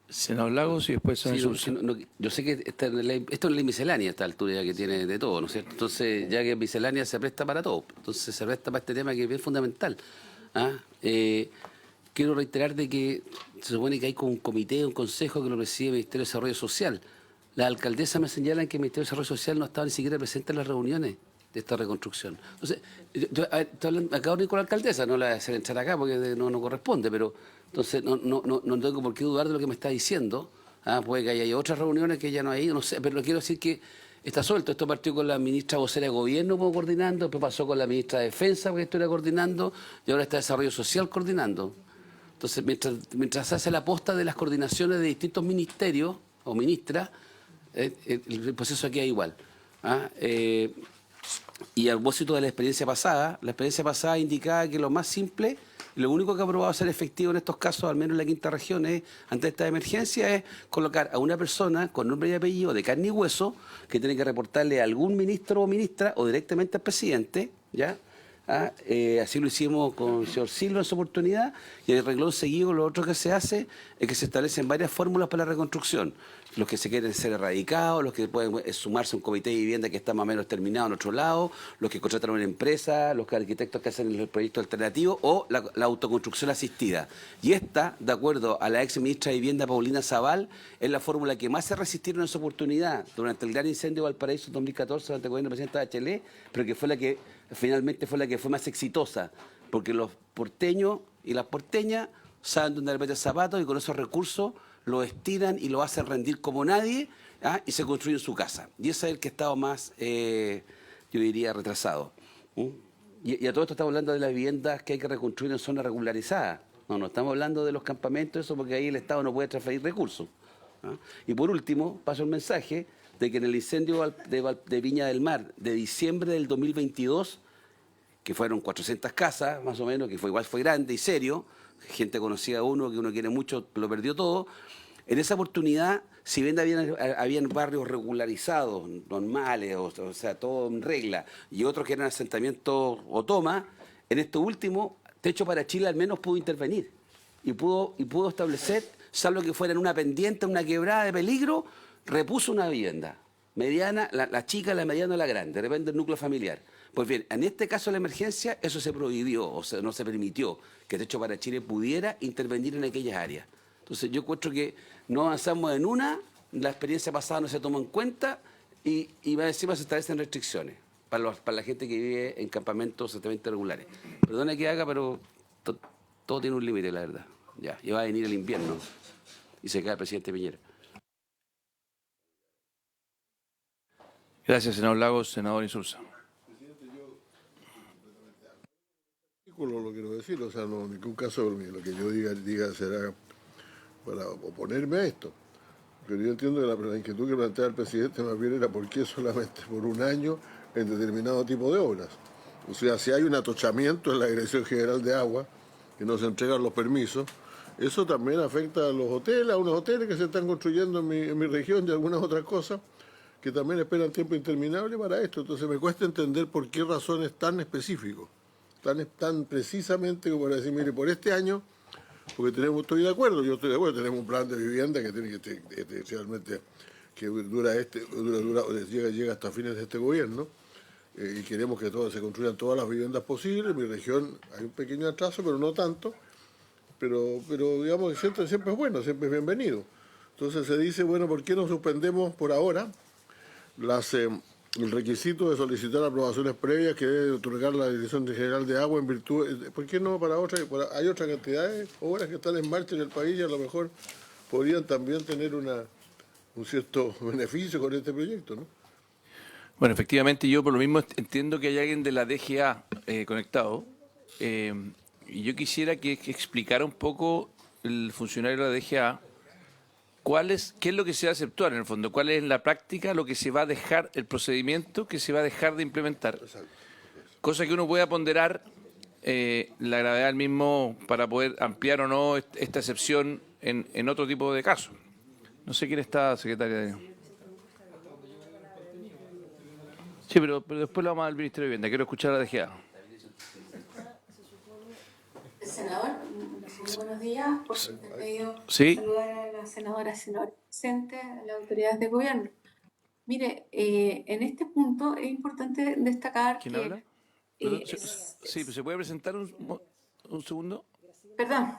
Senador Lagos y después sí, senador yo sé que esto es ley miscelánea a esta altura, ya que tiene de todo, ¿no es cierto? Entonces, ya que miscelánea se presta para todo, entonces se presta para este tema que es bien fundamental. Quiero reiterar de que se supone que hay un comité, un consejo que lo preside el Ministerio de Desarrollo Social. Las alcaldesas me señalan que el Ministerio de Desarrollo Social no estaba ni siquiera presente en las reuniones de esta reconstrucción. Entonces, acabo de ir con la alcaldesa, no la voy a hacer entrar acá porque no corresponde, pero entonces no tengo por qué dudar de lo que me está diciendo. Puede que haya otras reuniones que ella no ha ido, no sé, pero quiero decir que está suelto. Esto partió con la ministra vocera de Gobierno coordinando, después pasó con la ministra de Defensa, porque estuviera coordinando, y ahora está Desarrollo Social coordinando. Entonces, mientras se hace la posta de las coordinaciones de distintos ministerios o ministras, el proceso aquí es igual. Y a propósito de la experiencia pasada indicaba que lo más simple, lo único que ha probado ser efectivo en estos casos, al menos en la quinta región, ante esta emergencia, es colocar a una persona con nombre y apellido de carne y hueso que tiene que reportarle a algún ministro o ministra o directamente al presidente, ¿ya? Así lo hicimos con el señor Silva en su oportunidad, y el renglón seguido lo otro que se hace es que se establecen varias fórmulas para la reconstrucción. Los que se quieren ser erradicados, los que pueden sumarse a un comité de vivienda que está más o menos terminado en otro lado, los que contratan una empresa, los arquitectos que hacen el proyecto alternativo o la autoconstrucción asistida. Y esta, de acuerdo a la ex ministra de Vivienda Paulina Zabal, es la fórmula que más se resistieron en su oportunidad durante el gran incendio de Valparaíso en 2014 durante el gobierno del presidente Bachelet, pero que fue la que finalmente fue la que fue más exitosa, porque los porteños y las porteñas saben dónde meter zapatos y con esos recursos lo estiran y lo hacen rendir como nadie, y se construyen su casa. Y ese es el que ha estado más, yo diría, retrasado. Y a todo esto estamos hablando de las viviendas que hay que reconstruir en zonas regularizadas. No estamos hablando de los campamentos, eso porque ahí el Estado no puede transferir recursos. Y por último, paso el mensaje de que en el incendio de Viña del Mar de diciembre del 2022, que fueron 400 casas, más o menos, que fue grande y serio, gente conocida a uno, que uno quiere mucho, lo perdió todo. En esa oportunidad, si bien habían barrios regularizados, normales, o sea, todo en regla, y otros que eran asentamientos o tomas, en esto último, Techo para Chile al menos pudo intervenir y pudo establecer, salvo que fuera en una pendiente, una quebrada de peligro, repuso una vivienda mediana, la chica, la mediana o la grande, depende del núcleo familiar. Pues bien, en este caso de la emergencia, eso se prohibió, o sea, no se permitió que Techo para Chile pudiera intervenir en aquellas áreas. Entonces yo encuentro que no avanzamos en una, la experiencia pasada no se tomó en cuenta y encima se establecen restricciones para la gente que vive en campamentos exactamente regulares. Perdone que haga, pero todo tiene un límite, la verdad. Ya va a venir el invierno y se cae el presidente Piñera. Gracias, senador Lagos. Senador Insulza. Lo quiero decir, o sea, no en ningún caso lo que yo diga será para oponerme a esto. Pero yo entiendo que la inquietud que plantea el presidente más bien era por qué solamente por un año en determinado tipo de obras. O sea, si hay un atochamiento en la Dirección General de Agua y no se entregan los permisos, eso también afecta a los hoteles, a unos hoteles que se están construyendo en mi región y algunas otras cosas que también esperan tiempo interminable para esto. Entonces me cuesta entender por qué razones tan específicos, tan precisamente como para decir, mire, por este año, porque estoy de acuerdo, yo estoy de acuerdo, tenemos un plan de vivienda que tiene que realmente que llega hasta fines de este gobierno, y queremos que se construyan todas las viviendas posibles. En mi región hay un pequeño atraso, pero no tanto, pero digamos que siempre es bueno, siempre es bienvenido. Entonces se dice, bueno, ¿por qué no suspendemos por ahora el requisito de solicitar aprobaciones previas que debe otorgar la Dirección General de Agua en virtud? ¿Por qué no para otras? Hay otra cantidad de obras que están en marcha en el país y a lo mejor podrían también tener un cierto beneficio con este proyecto, ¿no? Bueno, efectivamente yo por lo mismo entiendo que hay alguien de la DGA conectado y yo quisiera que explicara un poco el funcionario de la DGA qué es lo que se va a aceptar en el fondo, cuál es en la práctica lo que se va a dejar, el procedimiento que se va a dejar de implementar. Cosa que uno pueda ponderar la gravedad del mismo para poder ampliar o no esta excepción en otro tipo de casos. No sé quién está, secretaria. Sí, pero después lo vamos al Ministerio de Vivienda. Quiero escuchar a la DGA. Senador, buenos días. Por su pedido, Sí. saludar a la senadora presente, a las autoridades de gobierno. Mire, en este punto es importante destacar ¿Quién que... habla? Sí, pero ¿se puede presentar un segundo? Perdón.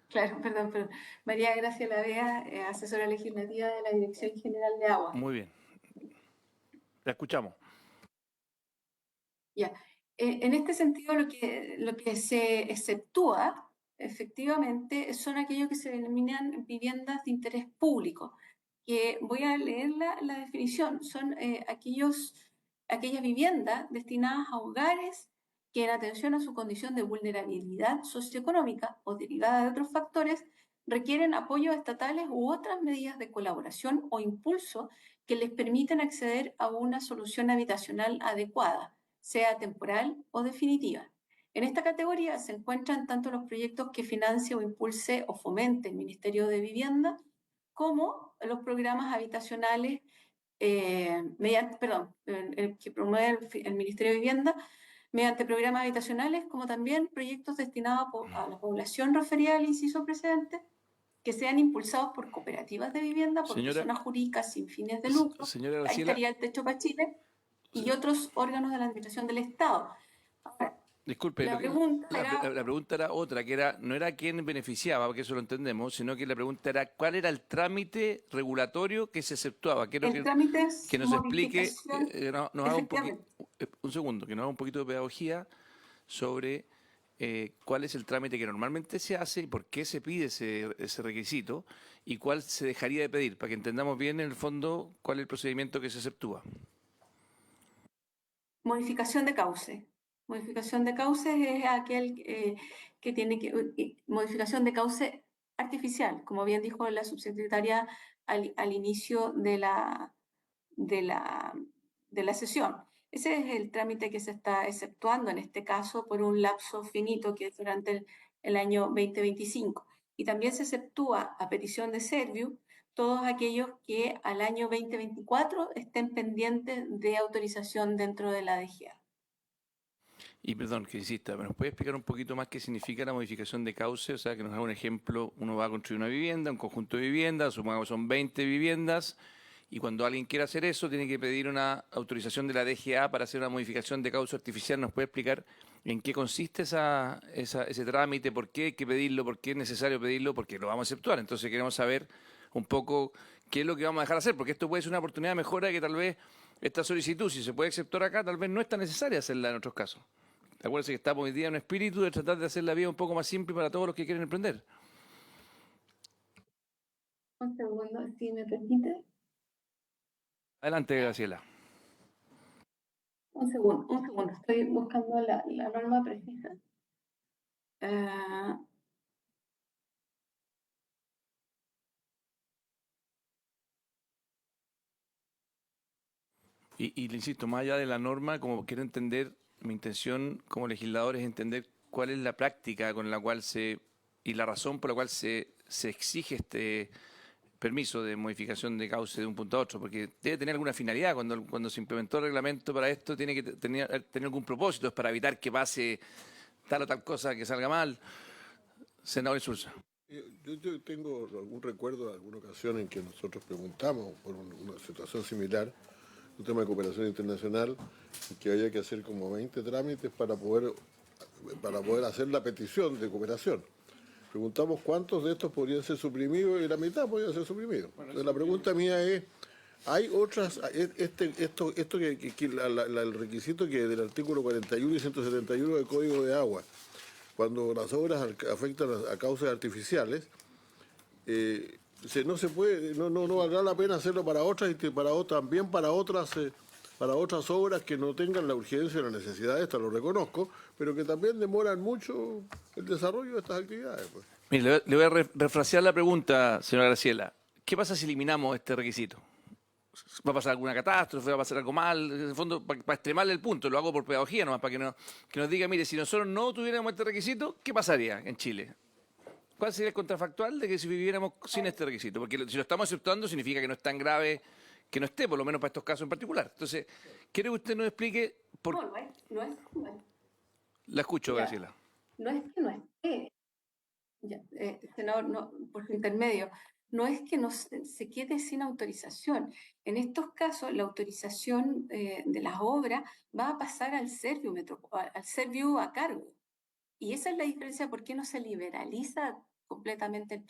Claro, perdón. María Gracia Lavea, asesora legislativa de la Dirección General de Agua. Muy bien. La escuchamos. Ya. En este sentido, lo que se exceptúa, efectivamente, son aquellos que se denominan viviendas de interés público, que voy a leer la definición. Son aquellas viviendas destinadas a hogares que, en atención a su condición de vulnerabilidad socioeconómica o derivada de otros factores, requieren apoyos estatales u otras medidas de colaboración o impulso que les permitan acceder a una solución habitacional adecuada, sea temporal o definitiva. En esta categoría se encuentran tanto los proyectos que financie o impulse o fomente el Ministerio de Vivienda, como los programas habitacionales que promueve el Ministerio de Vivienda, mediante programas habitacionales, como también proyectos destinados a la población referida al inciso precedente, que sean impulsados por cooperativas de vivienda, por personas jurídicas sin fines de lucro. Señora Ahí Graciela, estaría el Techo para Chile y otros órganos de la administración del Estado. Ahora, disculpe, la pregunta era otra, no era quién beneficiaba, porque eso lo entendemos, sino que la pregunta era cuál era el trámite regulatorio que se exceptuaba. Quiero trámite es que nos explique, modificación, nos haga un segundo, que nos haga un poquito de pedagogía sobre cuál es el trámite que normalmente se hace y por qué se pide ese requisito y cuál se dejaría de pedir, para que entendamos bien en el fondo cuál es el procedimiento que se exceptúa. Modificación de cauce. Modificación de cauces es aquel que tiene modificación de cauce artificial, como bien dijo la subsecretaria al inicio de la sesión. Ese es el trámite que se está exceptuando en este caso por un lapso finito que es durante el año 2025. Y también se exceptúa a petición de Serviu todos aquellos que al año 2024 estén pendientes de autorización dentro de la DGA. Y perdón que insista, ¿nos puede explicar un poquito más qué significa la modificación de cauce? O sea, que nos haga un ejemplo, uno va a construir una vivienda, un conjunto de viviendas, supongamos que son 20 viviendas, y cuando alguien quiera hacer eso, tiene que pedir una autorización de la DGA para hacer una modificación de cauce artificial. ¿Nos puede explicar en qué consiste ese trámite? ¿Por qué hay que pedirlo? ¿Por qué es necesario pedirlo? Porque lo vamos a exceptuar. Entonces queremos saber un poco qué es lo que vamos a dejar hacer, porque esto puede ser una oportunidad de mejora que tal vez esta solicitud, si se puede exceptuar acá, tal vez no es tan necesaria hacerla en otros casos. Acuérdense que estamos hoy día en un espíritu de tratar de hacer la vida un poco más simple para todos los que quieren emprender. Un segundo, si me permite. Adelante, Graciela. Un segundo, estoy buscando la norma precisa. Y le insisto, más allá de la norma, como quiero entender, mi intención como legislador es entender cuál es la práctica con la cual y la razón por la cual se exige este permiso de modificación de cauce de un punto a otro, porque debe tener alguna finalidad. Cuando se implementó el reglamento para esto, tiene que tener algún propósito, es para evitar que pase tal o tal cosa que salga mal. Senador Insulza. Yo tengo algún recuerdo de alguna ocasión en que nosotros preguntamos por una situación similar, un tema de cooperación internacional, que había que hacer como 20 trámites para poder hacer la petición de cooperación. Preguntamos cuántos de estos podrían ser suprimidos y la mitad podría ser suprimidos. Entonces, la pregunta mía es, ¿hay otras, el requisito que del artículo 41 y 171 del Código de Agua, cuando las obras afectan a causas artificiales, no se puede, no valdrá la pena hacerlo para otras y también para otras para otras obras que no tengan la urgencia y la necesidad esta, lo reconozco, pero que también demoran mucho el desarrollo de estas actividades. Pues. Mire, le voy a refrasear la pregunta, señora Graciela. ¿Qué pasa si eliminamos este requisito? ¿Va a pasar alguna catástrofe? ¿Va a pasar algo mal? En el fondo, para extremarle el punto, lo hago por pedagogía nomás, para que nos diga, mire, si nosotros no tuviéramos este requisito, ¿qué pasaría en Chile? ¿Cuál sería el contrafactual de que si viviéramos sin este requisito? Porque si lo estamos aceptando significa que no es tan grave que no esté, por lo menos para estos casos en particular. Entonces, ¿quiere que usted nos explique por qué? No es. La escucho, Ya. Graciela. No es que no esté, ya, senador, no, por su intermedio, no es que se quede sin autorización. En estos casos, la autorización de las obras va a pasar al Serviu a cargo. Y esa es la diferencia, por qué no se liberaliza completamente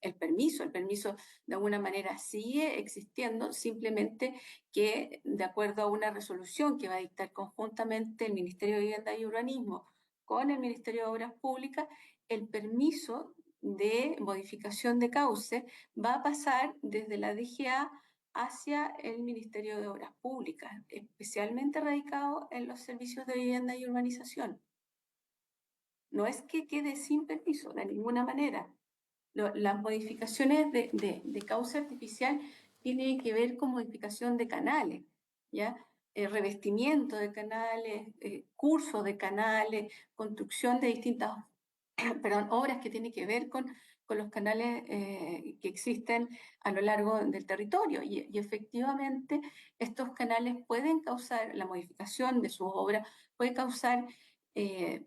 el permiso. El permiso de alguna manera sigue existiendo, simplemente que de acuerdo a una resolución que va a dictar conjuntamente el Ministerio de Vivienda y Urbanismo con el Ministerio de Obras Públicas, el permiso de modificación de cauce va a pasar desde la DGA hacia el Ministerio de Obras Públicas, especialmente radicado en los servicios de vivienda y urbanización. No es que quede sin permiso, de ninguna manera. Las modificaciones de cauce artificial tienen que ver con modificación de canales, ¿ya? Revestimiento de canales, curso de canales, construcción de distintas obras que tienen que ver con los canales que existen a lo largo del territorio. Y efectivamente estos canales pueden causar, la modificación de sus obras puede causar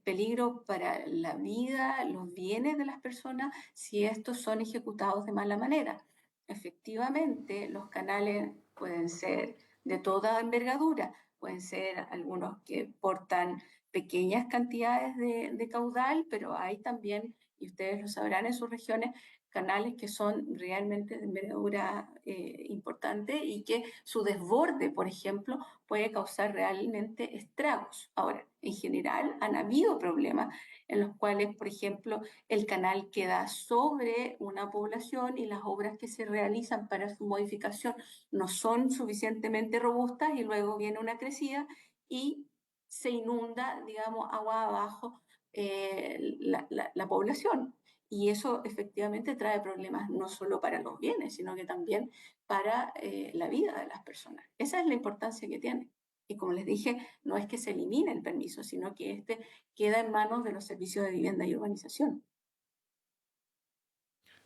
peligro para la vida, los bienes de las personas si estos son ejecutados de mala manera. Efectivamente, los canales pueden ser de toda envergadura, pueden ser algunos que portan pequeñas cantidades de caudal, pero hay también, y ustedes lo sabrán en sus regiones, canales que son realmente de envergadura importante y que su desborde, por ejemplo, puede causar realmente estragos. Ahora, en general, han habido problemas en los cuales, por ejemplo, el canal queda sobre una población y las obras que se realizan para su modificación no son suficientemente robustas y luego viene una crecida y se inunda, digamos, agua abajo la población. Y eso efectivamente trae problemas no solo para los bienes, sino que también para la vida de las personas. Esa es la importancia que tiene. Y como les dije, no es que se elimine el permiso, sino que este queda en manos de los servicios de vivienda y urbanización.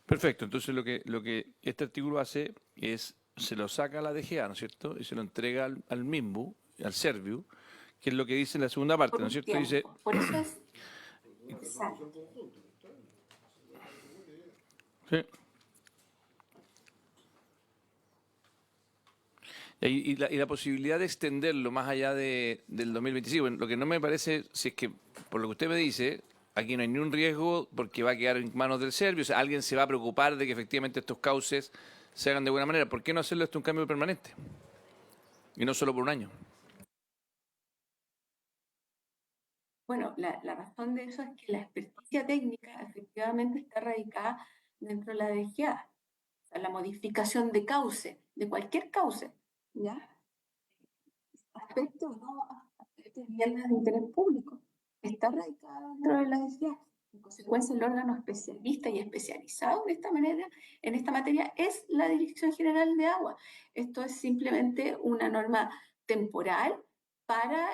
Perfecto, entonces lo que este artículo hace es, se lo saca a la DGA, ¿no es cierto? Y se lo entrega al MIMBU, al Serviu, que es lo que dice en la segunda parte, ¿no es cierto? Dice, Por eso es... Exacto. sí. Y la posibilidad de extenderlo más allá del 2025, bueno, lo que no me parece, si es que, por lo que usted me dice, aquí no hay ni un riesgo porque va a quedar en manos del Serviu, o sea, alguien se va a preocupar de que efectivamente estos cauces se hagan de buena manera. ¿Por qué no hacerlo esto un cambio permanente? Y no solo por un año. Bueno, la razón de eso es que la experticia técnica efectivamente está radicada dentro de la DGA. O sea, la modificación de cauce, de cualquier cauce, ¿ya? Aspecto no aspecto de viviendas de interés público, está radicada dentro de la DGA. En consecuencia, el órgano especialista y especializado en esta materia es la Dirección General de Agua. Esto es simplemente una norma temporal para,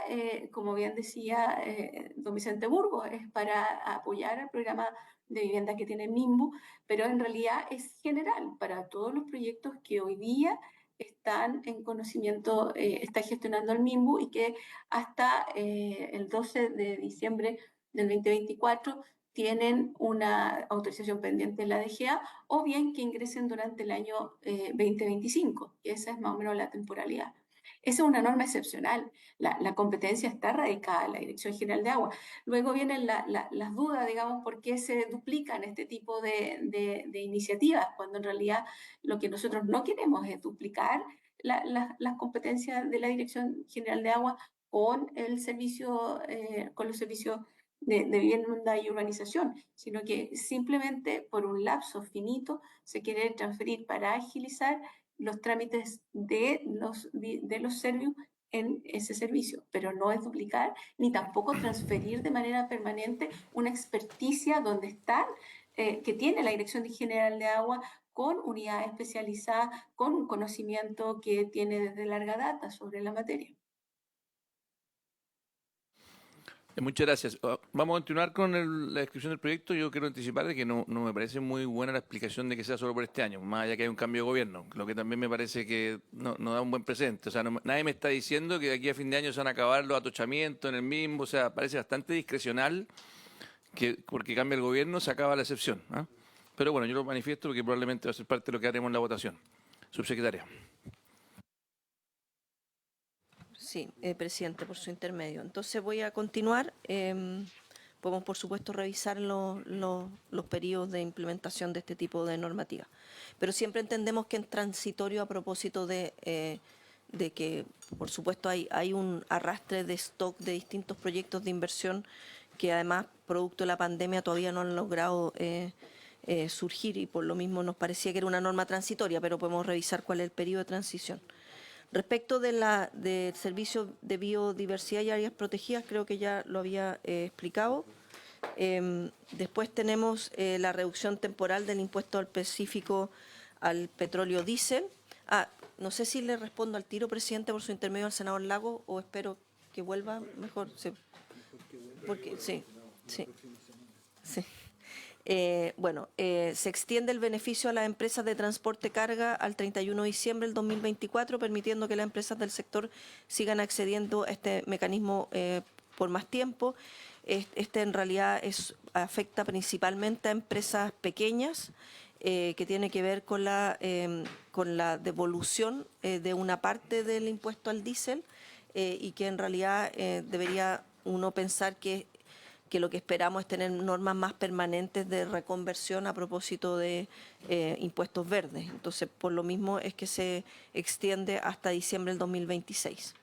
como bien decía don Vicente Burgos, es para apoyar el programa de vivienda que tiene MIMBU, pero en realidad es general para todos los proyectos que hoy día están en conocimiento, está gestionando el MIMBU y que hasta el 12 de diciembre del 2024 tienen una autorización pendiente en la DGA o bien que ingresen durante el año 2025, que esa es más o menos la temporalidad. Esa es una norma excepcional. La competencia está radicada en la Dirección General de Agua. Luego vienen las dudas, digamos, por qué se duplican este tipo de iniciativas, cuando en realidad lo que nosotros no queremos es duplicar las competencias de la Dirección General de Agua con el servicio, con los servicios de vivienda y urbanización, sino que simplemente por un lapso finito se quiere transferir para agilizar los trámites de los Servius en ese servicio, pero no es duplicar ni tampoco transferir de manera permanente una experticia donde están, que tiene la Dirección General de Agua con unidades especializadas, con un conocimiento que tiene desde larga data sobre la materia. Muchas gracias. Vamos a continuar con la descripción del proyecto. Yo quiero anticipar de que no me parece muy buena la explicación de que sea solo por este año, más allá que hay un cambio de gobierno, lo que también me parece que no da un buen presente. O sea, nadie me está diciendo que de aquí a fin de año se van a acabar los atochamientos en el mismo. O sea, parece bastante discrecional que porque cambia el gobierno se acaba la excepción. ¿Ah? Pero bueno, yo lo manifiesto porque probablemente va a ser parte de lo que haremos en la votación. Subsecretaria. Sí, presidente, por su intermedio. Entonces voy a continuar. Podemos, por supuesto, revisar los periodos de implementación de este tipo de normativa. Pero siempre entendemos que en transitorio, a propósito de que, por supuesto, hay un arrastre de stock de distintos proyectos de inversión que, además, producto de la pandemia, todavía no han logrado surgir, y por lo mismo nos parecía que era una norma transitoria, pero podemos revisar cuál es el periodo de transición. Respecto del servicio de biodiversidad y áreas protegidas, creo que ya lo había explicado. Después tenemos la reducción temporal del impuesto específico al petróleo diésel. No sé si le respondo al tiro, presidente, por su intermedio al senador Lago, o espero que vuelva mejor. Sí. Porque, sí. Se extiende el beneficio a las empresas de transporte carga al 31 de diciembre del 2024, permitiendo que las empresas del sector sigan accediendo a este mecanismo por más tiempo. Este en realidad afecta principalmente a empresas pequeñas, que tiene que ver con la devolución de una parte del impuesto al diésel, y que en realidad debería uno pensar que lo que esperamos es tener normas más permanentes de reconversión a propósito de impuestos verdes. Entonces, por lo mismo es que se extiende hasta diciembre del 2026.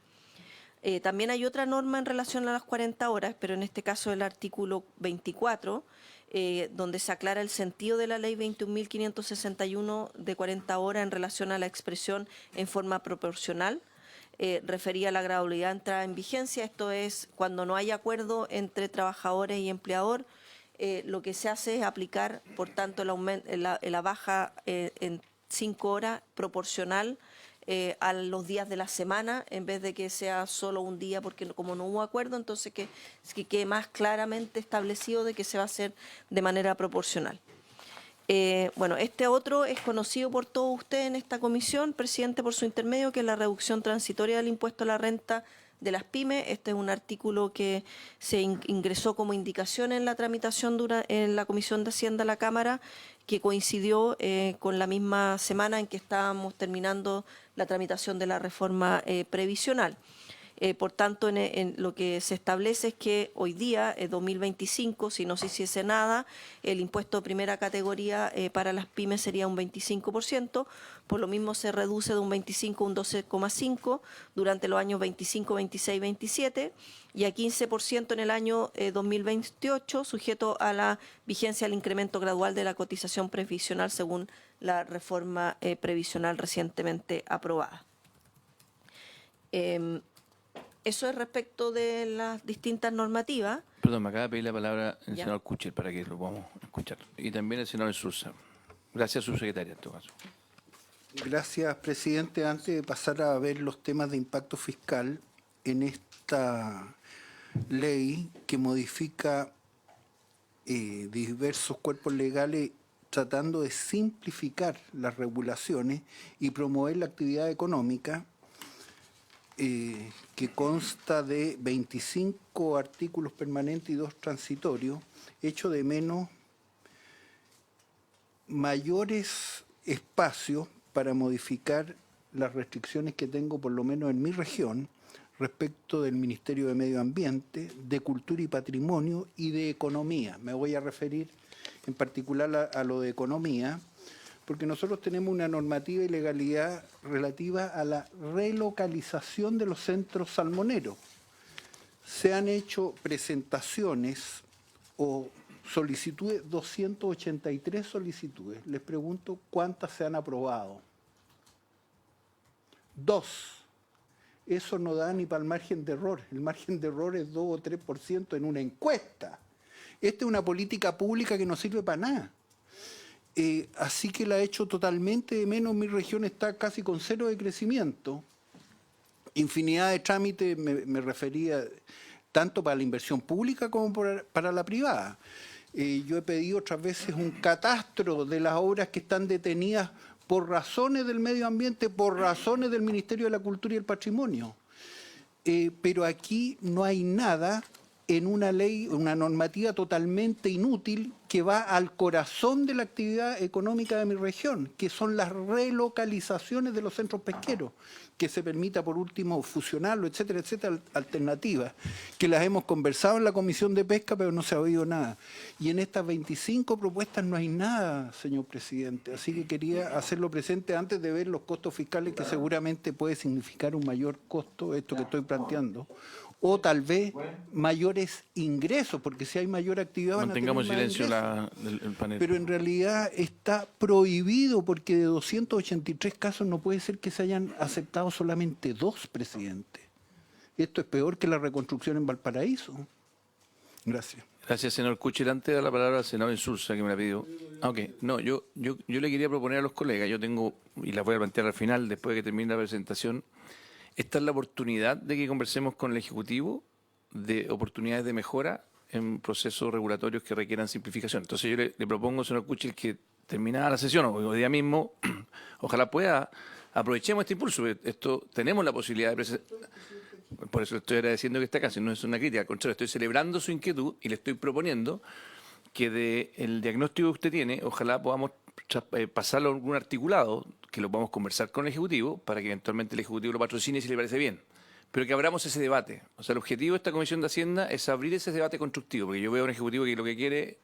También hay otra norma en relación a las 40 horas, pero en este caso el artículo 24, donde se aclara el sentido de la ley 21.561 de 40 horas en relación a la expresión en forma proporcional. Refería a la gradualidad de entrada en vigencia. Esto es cuando no hay acuerdo entre trabajadores y empleador, lo que se hace es aplicar, por tanto, la baja en 5 horas proporcional a los días de la semana, en vez de que sea solo un día, porque como no hubo acuerdo, entonces que quede más claramente establecido de que se va a hacer de manera proporcional. Este otro es conocido por todos ustedes en esta comisión, presidente, por su intermedio, que es la reducción transitoria del impuesto a la renta de las pymes. Este es un artículo que se ingresó como indicación en la tramitación en la Comisión de Hacienda de la Cámara, que coincidió con la misma semana en que estábamos terminando la tramitación de la reforma previsional. Por tanto, en lo que se establece es que hoy día, 2025, si no se hiciese nada, el impuesto de primera categoría para las pymes sería un 25%, por lo mismo se reduce de un 25 a un 12,5 durante los años 25, 26, 27, y a 15% en el año 2028, sujeto a la vigencia del incremento gradual de la cotización previsional según la reforma previsional recientemente aprobada. Eso es respecto de las distintas normativas. Perdón, me acaba de pedir la palabra el senador Kuchel para que lo podamos escuchar. Y también el senador Sursa. Gracias, subsecretaria, en todo caso. Gracias, presidente. Antes de pasar a ver los temas de impacto fiscal, en esta ley que modifica diversos cuerpos legales tratando de simplificar las regulaciones y promover la actividad económica, que consta de 25 artículos permanentes y 2 transitorios, echo de menos mayores espacios para modificar las restricciones que tengo, por lo menos en mi región, respecto del Ministerio de Medio Ambiente, de Cultura y Patrimonio y de Economía. Me voy a referir en particular a lo de Economía, porque nosotros tenemos una normativa y legalidad relativa a la relocalización de los centros salmoneros. Se han hecho presentaciones o solicitudes, 283 solicitudes. Les pregunto cuántas se han aprobado. 2. Eso no da ni para el margen de error. El margen de error es 2 o 3% en una encuesta. Esta es una política pública que no sirve para nada. Así que la ha hecho totalmente de menos. Mi región está casi con 0 de crecimiento. Infinidad de trámites, me refería tanto para la inversión pública como para la privada. Yo he pedido otras veces un catastro de las obras que están detenidas por razones del medio ambiente, por razones del Ministerio de la Cultura y el Patrimonio. Pero aquí no hay nada en una ley, una normativa totalmente inútil que va al corazón de la actividad económica de mi región, que son las relocalizaciones de los centros pesqueros, que se permita por último fusionarlo, etcétera, etcétera, alternativas, que las hemos conversado en la Comisión de Pesca, pero no se ha oído nada. Y en estas 25 propuestas no hay nada, señor presidente, así que quería hacerlo presente antes de ver los costos fiscales, que seguramente puede significar un mayor costo, esto que estoy planteando, o tal vez mayores ingresos, porque si hay mayor actividad van a tener más silencio ingresos. el panel. Pero en realidad está prohibido, porque de 283 casos no puede ser que se hayan aceptado solamente 2, presidente. Esto es peor que la reconstrucción en Valparaíso. Gracias. Gracias, senador Kuchel. Antes de dar la palabra al senador Insulza, que me la pidió. Ok, no, yo le quería proponer a los colegas, yo tengo, y la voy a plantear al final, después de que termine la presentación. Esta es la oportunidad de que conversemos con el Ejecutivo de oportunidades de mejora en procesos regulatorios que requieran simplificación. Entonces yo le propongo, señor Kuchel, que terminada la sesión, o hoy día mismo, ojalá aprovechemos este impulso. Esto tenemos la posibilidad de presentar. Por eso le estoy agradeciendo que esté acá, si no es una crítica, al contrario, estoy celebrando su inquietud y le estoy proponiendo que del diagnóstico que usted tiene, ojalá podamos pasarlo a algún articulado, que lo podamos conversar con el Ejecutivo, para que eventualmente el Ejecutivo lo patrocine si le parece bien. Pero que abramos ese debate. O sea, el objetivo de esta Comisión de Hacienda es abrir ese debate constructivo, porque yo veo a un Ejecutivo que lo que quiere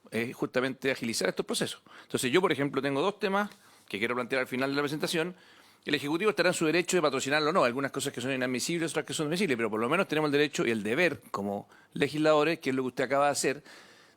es justamente agilizar estos procesos. Entonces yo, por ejemplo, tengo 2 temas que quiero plantear al final de la presentación. El Ejecutivo estará en su derecho de patrocinarlo o no. Algunas cosas que son inadmisibles, otras que son admisibles, pero por lo menos tenemos el derecho y el deber como legisladores, que es lo que usted acaba de hacer,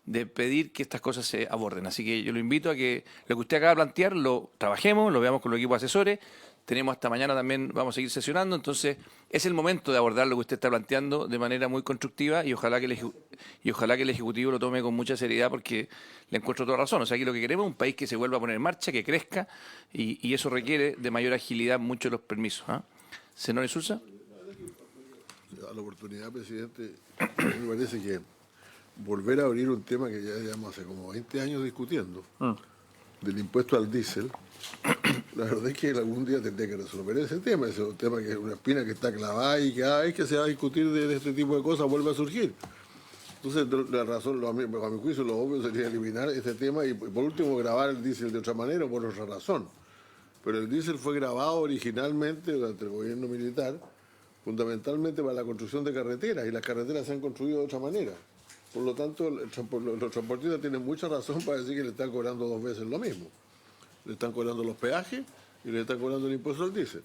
de pedir que estas cosas se aborden. Así que yo lo invito a que lo que usted acaba de plantear lo trabajemos, lo veamos con los equipos asesores. Tenemos hasta mañana también, vamos a seguir sesionando. Entonces es el momento de abordar lo que usted está planteando de manera muy constructiva y ojalá que el Ejecutivo lo tome con mucha seriedad, porque le encuentro toda razón. O sea, aquí lo que queremos es un país que se vuelva a poner en marcha, que crezca, y eso requiere de mayor agilidad en muchos de los permisos. Senador Insulza. A la oportunidad, presidente, a mí me parece que volver a abrir un tema que ya llevamos hace como 20 años discutiendo, del impuesto al diésel. La verdad es que algún día tendré que resolver ese tema. Ese es un tema que es una espina que está clavada y cada vez que se va a discutir de este tipo de cosas vuelve a surgir. Entonces, la razón, a mi juicio, lo obvio sería eliminar este tema y, por último, grabar el diésel de otra manera o por otra razón. Pero el diésel fue grabado originalmente durante el gobierno militar, fundamentalmente para la construcción de carreteras, y las carreteras se han construido de otra manera. Por lo tanto, los transportistas tienen mucha razón para decir que le están cobrando 2 veces lo mismo. Le están cobrando los peajes y le están cobrando el impuesto al diésel.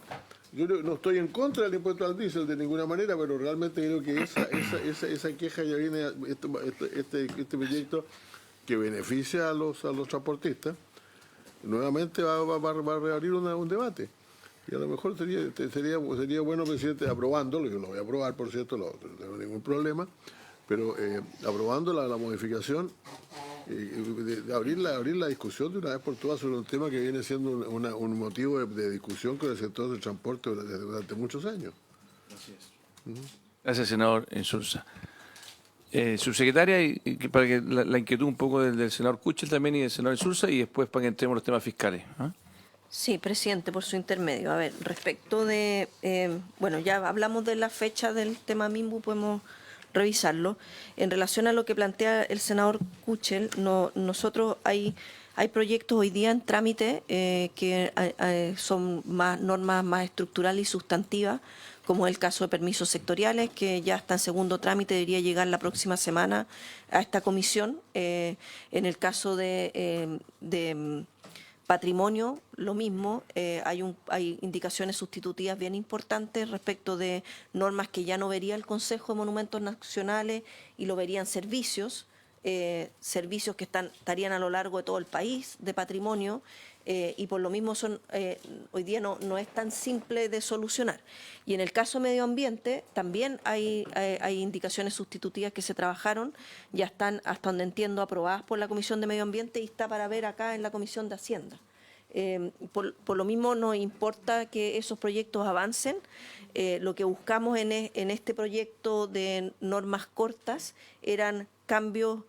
Yo no estoy en contra del impuesto al diésel de ninguna manera, pero realmente creo que esa queja ya viene, este proyecto que beneficia a los transportistas, nuevamente va a reabrir un debate. Y a lo mejor sería bueno, presidente, aprobándolo, que lo voy a aprobar, por cierto, no tengo ningún problema, pero aprobando la modificación, de abrir la discusión de una vez por todas sobre un tema que viene siendo un motivo de discusión con el sector del transporte durante muchos años. Gracias, senador Insulza. Subsecretaria, y para que la inquietud un poco del senador Kuchel también y del senador Insulza, y después para que entremos en los temas fiscales. Sí, presidente, por su intermedio. A ver, respecto de, bueno, ya hablamos de la fecha del tema MIMBU, podemos revisarlo. En relación a lo que plantea el senador Kuchel, nosotros hay proyectos hoy día en trámite que son normas más estructurales y sustantivas, como el caso de permisos sectoriales, que ya está en segundo trámite, debería llegar la próxima semana a esta comisión. En el caso de patrimonio, lo mismo, hay indicaciones sustitutivas bien importantes respecto de normas que ya no vería el Consejo de Monumentos Nacionales y lo verían servicios que estarían a lo largo de todo el país de patrimonio, y por lo mismo hoy día no es tan simple de solucionar. Y en el caso medio ambiente también hay indicaciones sustitutivas que se trabajaron, ya están, hasta donde entiendo, aprobadas por la Comisión de Medio Ambiente y está para ver acá en la Comisión de Hacienda. Por lo mismo nos importa que esos proyectos avancen. Lo que buscamos en este proyecto de normas cortas eran cambios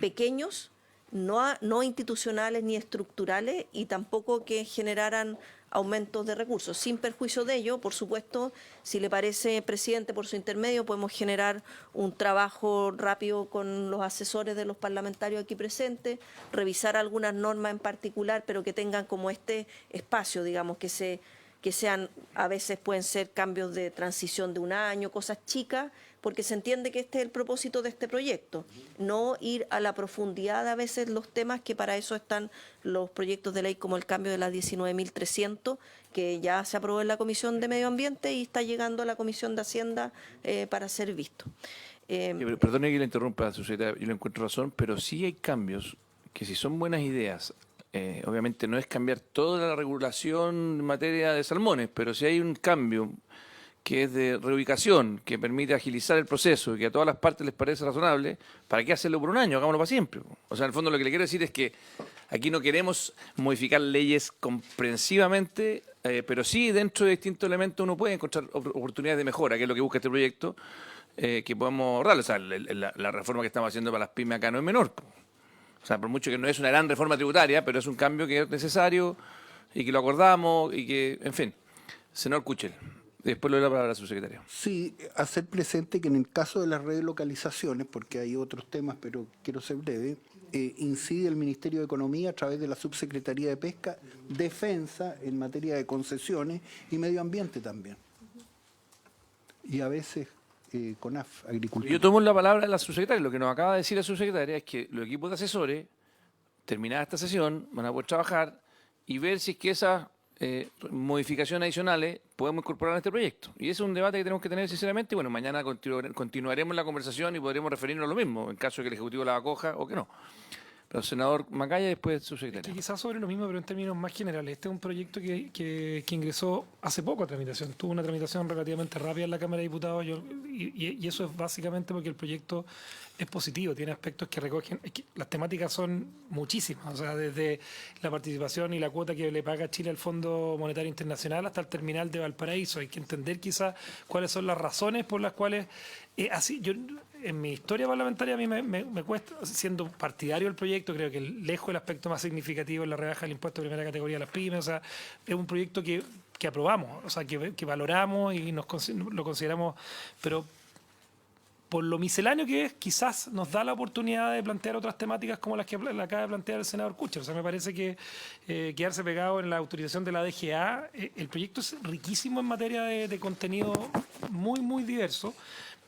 pequeños, no institucionales ni estructurales, y tampoco que generaran aumentos de recursos. Sin perjuicio de ello, por supuesto, si le parece, presidente, por su intermedio, podemos generar un trabajo rápido con los asesores de los parlamentarios aquí presentes, revisar algunas normas en particular, pero que tengan como este espacio, digamos, que sean, a veces pueden ser cambios de transición de un año, cosas chicas, porque se entiende que este es el propósito de este proyecto, no ir a la profundidad de a veces los temas, que para eso están los proyectos de ley como el cambio de la 19.300, que ya se aprobó en la Comisión de Medio Ambiente y está llegando a la Comisión de Hacienda para ser visto. Perdone que le interrumpa, subsecretaria, yo le encuentro razón, pero sí hay cambios que, si son buenas ideas, obviamente no es cambiar toda la regulación en materia de salmones, pero si hay un cambio que es de reubicación, que permite agilizar el proceso y que a todas las partes les parece razonable, ¿para qué hacerlo por un año? Hagámoslo para siempre. O sea, en el fondo lo que le quiero decir es que aquí no queremos modificar leyes comprensivamente, pero sí dentro de distintos elementos uno puede encontrar oportunidades de mejora, que es lo que busca este proyecto, que podamos ahorrar. O sea, la reforma que estamos haciendo para las pymes acá no es menor. O sea, por mucho que no es una gran reforma tributaria, pero es un cambio que es necesario y que lo acordamos y que, en fin. Senador Kuchel. Después le doy la palabra a su secretario. Sí, hacer presente que en el caso de las relocalizaciones, porque hay otros temas, pero quiero ser breve, incide el Ministerio de Economía a través de la Subsecretaría de Pesca, Defensa en materia de concesiones y Medio Ambiente también. Y a veces CONAF, Agricultura. Yo tomo la palabra de la subsecretaria. Lo que nos acaba de decir la subsecretaria es que los equipos de asesores, terminada esta sesión, van a poder trabajar y ver si es que esas modificaciones adicionales podemos incorporar en este proyecto. Y ese es un debate que tenemos que tener sinceramente. Y bueno, mañana continuaremos la conversación y podremos referirnos a lo mismo, en caso de que el Ejecutivo la acoja o que no. Pero senador Macaya, después subsecretario. Quizás sobre lo mismo, pero en términos más generales. Este es un proyecto que ingresó hace poco a tramitación. Tuvo una tramitación relativamente rápida en la Cámara de Diputados y eso es básicamente porque el proyecto es positivo, tiene aspectos que recogen. Las temáticas son muchísimas, o sea, desde la participación y la cuota que le paga Chile al Fondo Monetario Internacional hasta el terminal de Valparaíso. Hay que entender quizás cuáles son las razones por las cuales así yo. En mi historia parlamentaria a mí me cuesta, siendo partidario del proyecto, creo que lejos el aspecto más significativo es la rebaja del impuesto de primera categoría a las pymes. O sea, es un proyecto que aprobamos, o sea, que valoramos y lo consideramos, pero por lo misceláneo que es, quizás nos da la oportunidad de plantear otras temáticas como las que acaba de plantear el senador Kuchel. O sea, me parece que quedarse pegado en la autorización de la DGA, el proyecto es riquísimo en materia de contenido muy, muy diverso.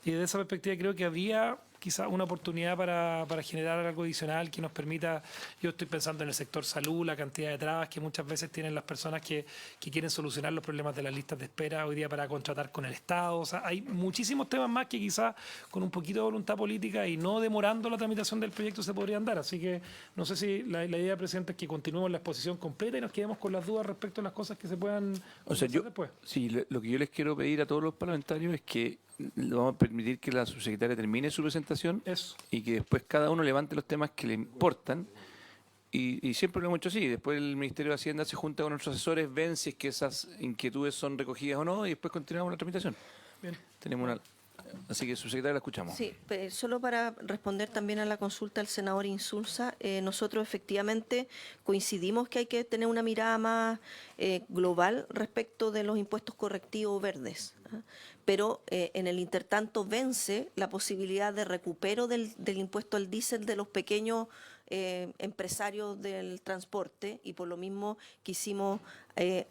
Y desde esa perspectiva creo que habría quizás una oportunidad para generar algo adicional que nos permita, yo estoy pensando en el sector salud, la cantidad de trabas que muchas veces tienen las personas que quieren solucionar los problemas de las listas de espera hoy día para contratar con el Estado. O sea, hay muchísimos temas más que quizás con un poquito de voluntad política y no demorando la tramitación del proyecto se podrían dar. Así que no sé si la idea, presidente, es que continuemos la exposición completa y nos quedemos con las dudas respecto a las cosas que se puedan hacer después. Sí, lo que yo les quiero pedir a todos los parlamentarios es que le vamos a permitir que la subsecretaria termine su presentación y que después cada uno levante los temas que le importan y siempre lo hemos hecho así. Después el Ministerio de Hacienda se junta con nuestros asesores, ven si es que esas inquietudes son recogidas o no y después continuamos la tramitación. Bien. Así que subsecretaria, la escuchamos. Sí, solo para responder también a la consulta del senador Insulza, nosotros efectivamente coincidimos que hay que tener una mirada más global respecto de los impuestos correctivos verdes. Pero en el intertanto vence la posibilidad de recupero del impuesto al diésel de los pequeños empresarios del transporte y por lo mismo quisimos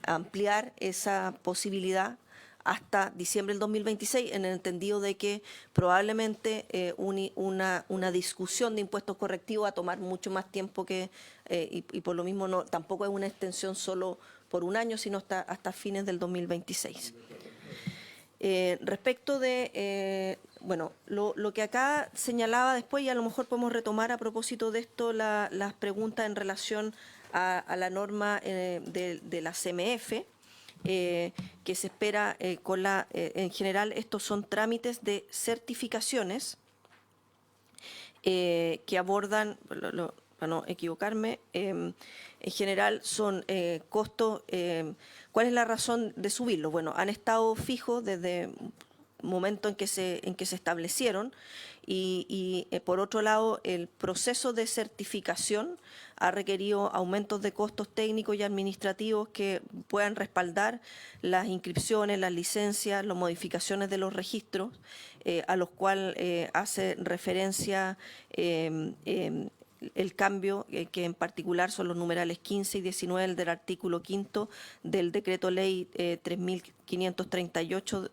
ampliar esa posibilidad hasta diciembre del 2026, en el entendido de que probablemente una discusión de impuestos correctivos va a tomar mucho más tiempo y por lo mismo tampoco es una extensión solo por un año, sino hasta fines del 2026. Respecto de, lo que acá señalaba después, y a lo mejor podemos retomar a propósito de esto las preguntas en relación a la norma de la CMF, que se espera en general estos son trámites de certificaciones que abordan, para no equivocarme, en general son costos. ¿Cuál es la razón de subirlo? Bueno, han estado fijos desde el momento en que se establecieron y por otro lado el proceso de certificación ha requerido aumentos de costos técnicos y administrativos que puedan respaldar las inscripciones, las licencias, las modificaciones de los registros, a los cuales hace referencia el cambio, que en particular son los numerales 15 y 19 del artículo 5 del decreto ley 3538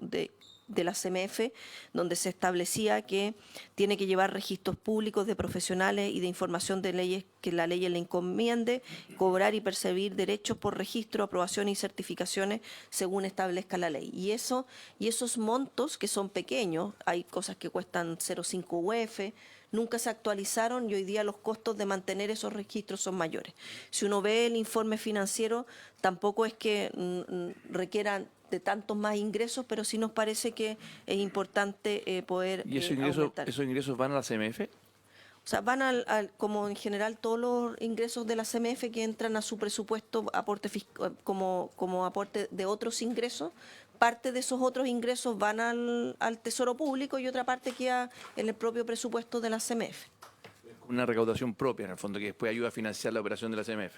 de la CMF, donde se establecía que tiene que llevar registros públicos de profesionales y de información de leyes que la ley le encomiende, cobrar y percibir derechos por registro, aprobación y certificaciones según establezca la ley. Y esos montos, que son pequeños, hay cosas que cuestan 0,5 UF, nunca se actualizaron y hoy día los costos de mantener esos registros son mayores. Si uno ve el informe financiero, tampoco es que requieran de tantos más ingresos, pero sí nos parece que es importante poder ¿Y aumentar. esos ingresos van a la CMF? O sea, van como en general todos los ingresos de la CMF que entran a su presupuesto como aporte de otros ingresos. Parte de esos otros ingresos van al Tesoro Público y otra parte queda en el propio presupuesto de la CMF. Una recaudación propia, en el fondo, que después ayuda a financiar la operación de la CMF.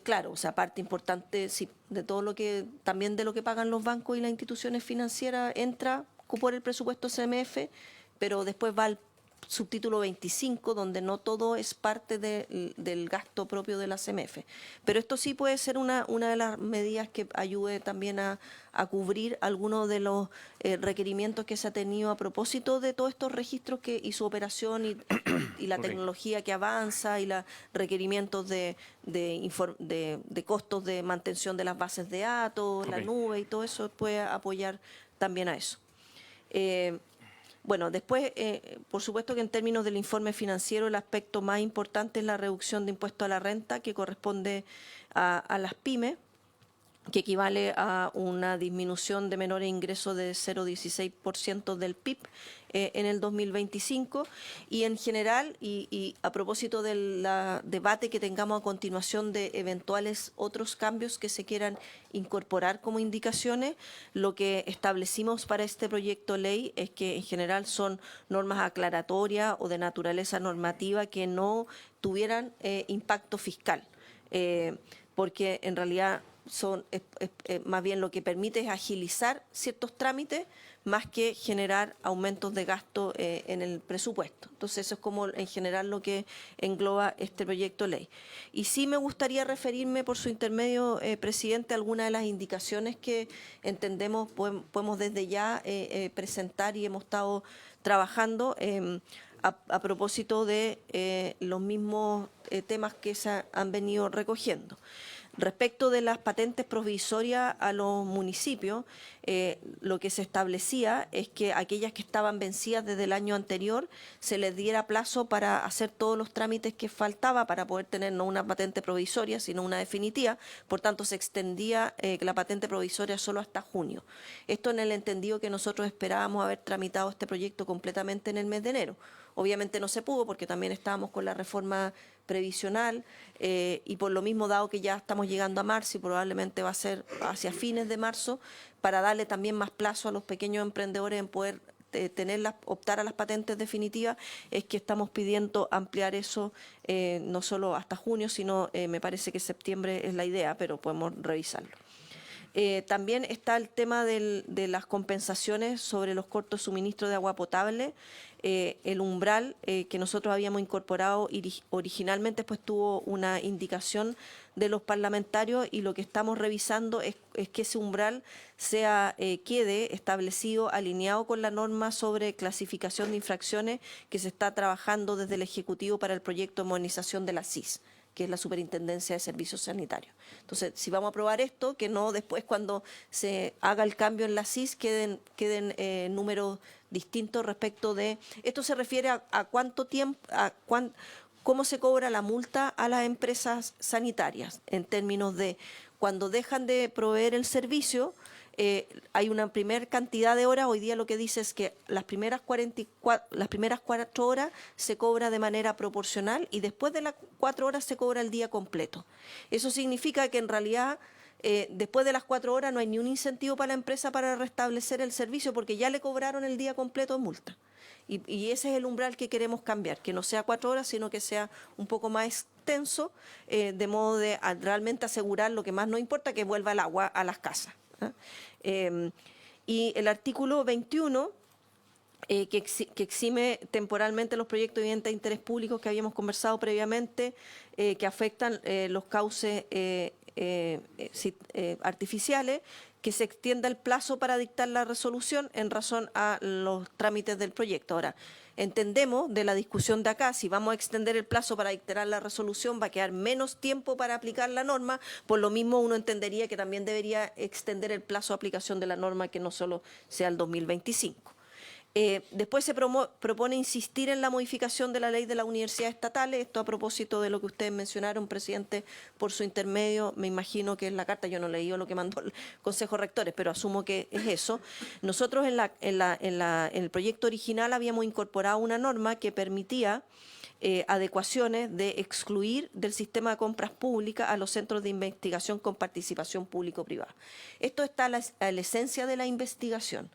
Claro, o sea, parte importante sí, de todo lo que, también de lo que pagan los bancos y las instituciones financieras entra por el presupuesto CMF, pero después va al subtítulo 25, donde no todo es parte del gasto propio de la CMF. Pero esto sí puede ser una de las medidas que ayude también a cubrir algunos de los requerimientos que se ha tenido a propósito de todos estos registros y su operación y la tecnología que avanza y los requerimientos de costos de mantención de las bases de datos, la nube y todo eso puede apoyar también a eso. Bueno, después, por supuesto que en términos del informe financiero, el aspecto más importante es la reducción de impuesto a la renta que corresponde a las pymes, que equivale a una disminución de menores ingresos de 0,16% del PIB en el 2025. Y en general, y a propósito del debate que tengamos a continuación de eventuales otros cambios que se quieran incorporar como indicaciones, lo que establecimos para este proyecto de ley es que en general son normas aclaratorias o de naturaleza normativa que no tuvieran impacto fiscal, porque en realidad más bien lo que permite es agilizar ciertos trámites más que generar aumentos de gasto en el presupuesto. Entonces eso es como en general lo que engloba este proyecto de ley. Y sí me gustaría referirme por su intermedio, presidente, a algunas de las indicaciones que entendemos podemos desde ya presentar y hemos estado trabajando a propósito de los mismos temas que se han venido recogiendo. Respecto de las patentes provisorias a los municipios, lo que se establecía es que aquellas que estaban vencidas desde el año anterior se les diera plazo para hacer todos los trámites que faltaba para poder tener no una patente provisoria, sino una definitiva. Por tanto, se extendía la patente provisoria solo hasta junio. Esto en el entendido que nosotros esperábamos haber tramitado este proyecto completamente en el mes de enero. Obviamente no se pudo porque también estábamos con la reforma previsional y por lo mismo, dado que ya estamos llegando a marzo y probablemente va a ser hacia fines de marzo, para darle también más plazo a los pequeños emprendedores en poder optar a las patentes definitivas, es que estamos pidiendo ampliar eso no solo hasta junio, sino me parece que septiembre es la idea, pero podemos revisarlo. También está el tema de las compensaciones sobre los cortos suministros de agua potable. El umbral que nosotros habíamos incorporado originalmente pues tuvo una indicación de los parlamentarios y lo que estamos revisando es que ese umbral quede establecido, alineado con la norma sobre clasificación de infracciones que se está trabajando desde el Ejecutivo para el proyecto de modernización de la SIS, que es la Superintendencia de Servicios Sanitarios. Entonces, si vamos a aprobar esto, que no después cuando se haga el cambio en la SIS queden números distintos respecto de... Esto se refiere a cuánto tiempo, cómo se cobra la multa a las empresas sanitarias en términos de cuando dejan de proveer el servicio. Hay una primer cantidad de horas. Hoy día lo que dice es que las primeras 4 horas se cobra de manera proporcional y después de las 4 horas se cobra el día completo. Eso significa que en realidad después de las 4 horas no hay ni un incentivo para la empresa para restablecer el servicio porque ya le cobraron el día completo de multa. Y ese es el umbral que queremos cambiar, que no sea 4 horas, sino que sea un poco más extenso, de modo de realmente asegurar lo que más nos importa, que vuelva el agua a las casas. Y el artículo 21, que exime temporalmente los proyectos de vivienda de interés público que habíamos conversado previamente, que afectan los cauces artificiales, que se extienda el plazo para dictar la resolución en razón a los trámites del proyecto. Ahora, entendemos de la discusión de acá, si vamos a extender el plazo para dictar la resolución, va a quedar menos tiempo para aplicar la norma, por lo mismo uno entendería que también debería extender el plazo de aplicación de la norma, que no solo sea el 2025. Después se propone insistir en la modificación de la ley de las universidades estatales. Esto a propósito de lo que ustedes mencionaron, presidente, por su intermedio, me imagino que es la carta, yo no leí lo que mandó el Consejo de Rectores, pero asumo que es eso. Nosotros en el proyecto original habíamos incorporado una norma que permitía adecuaciones de excluir del sistema de compras públicas a los centros de investigación con participación público-privada. Esto está a la esencia de la investigación.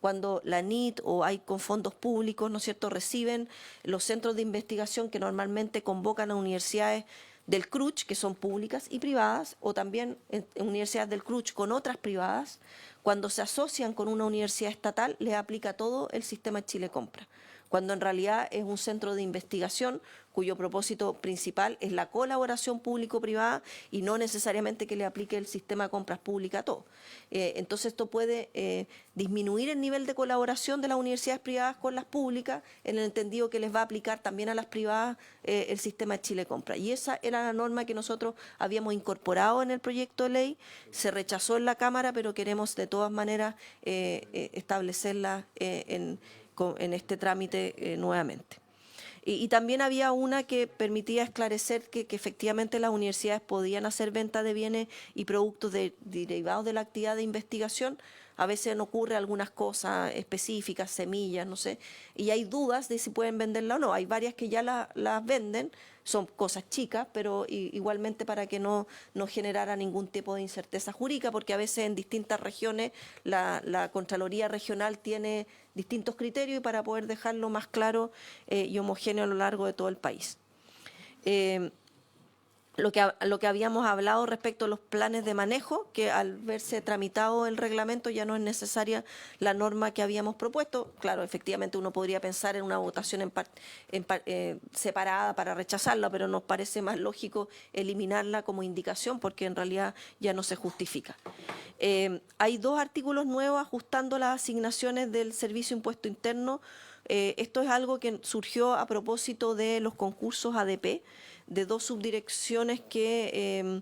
Cuando la NIT o hay con fondos públicos, ¿no es cierto?, reciben los centros de investigación que normalmente convocan a universidades del CRUCH, que son públicas y privadas, o también universidades del CRUCH con otras privadas, cuando se asocian con una universidad estatal, les aplica todo el sistema Chile Compra, cuando en realidad es un centro de investigación cuyo propósito principal es la colaboración público-privada y no necesariamente que le aplique el sistema de compras públicas a todo. Entonces esto puede disminuir el nivel de colaboración de las universidades privadas con las públicas, en el entendido que les va a aplicar también a las privadas el sistema de Chile Compra. Y esa era la norma que nosotros habíamos incorporado en el proyecto de ley, se rechazó en la Cámara, pero queremos de todas maneras establecerla en este trámite nuevamente. Y también había una que permitía esclarecer que efectivamente las universidades podían hacer venta de bienes y productos derivados de la actividad de investigación. A veces no ocurre algunas cosas específicas, semillas, no sé, y hay dudas de si pueden venderla o no. Hay varias que ya las venden, son cosas chicas, pero igualmente para que no generara ningún tipo de incerteza jurídica, porque a veces en distintas regiones la Contraloría Regional tiene distintos criterios y para poder dejarlo más claro y homogéneo a lo largo de todo el país. Lo que habíamos hablado respecto a los planes de manejo, que al verse tramitado el reglamento ya no es necesaria la norma que habíamos propuesto. Claro, efectivamente uno podría pensar en una votación separada para rechazarla, pero nos parece más lógico eliminarla como indicación porque en realidad ya no se justifica. Hay 2 artículos nuevos ajustando las asignaciones del Servicio Impuesto Interno. Esto es algo que surgió a propósito de los concursos ADP, de 2 subdirecciones que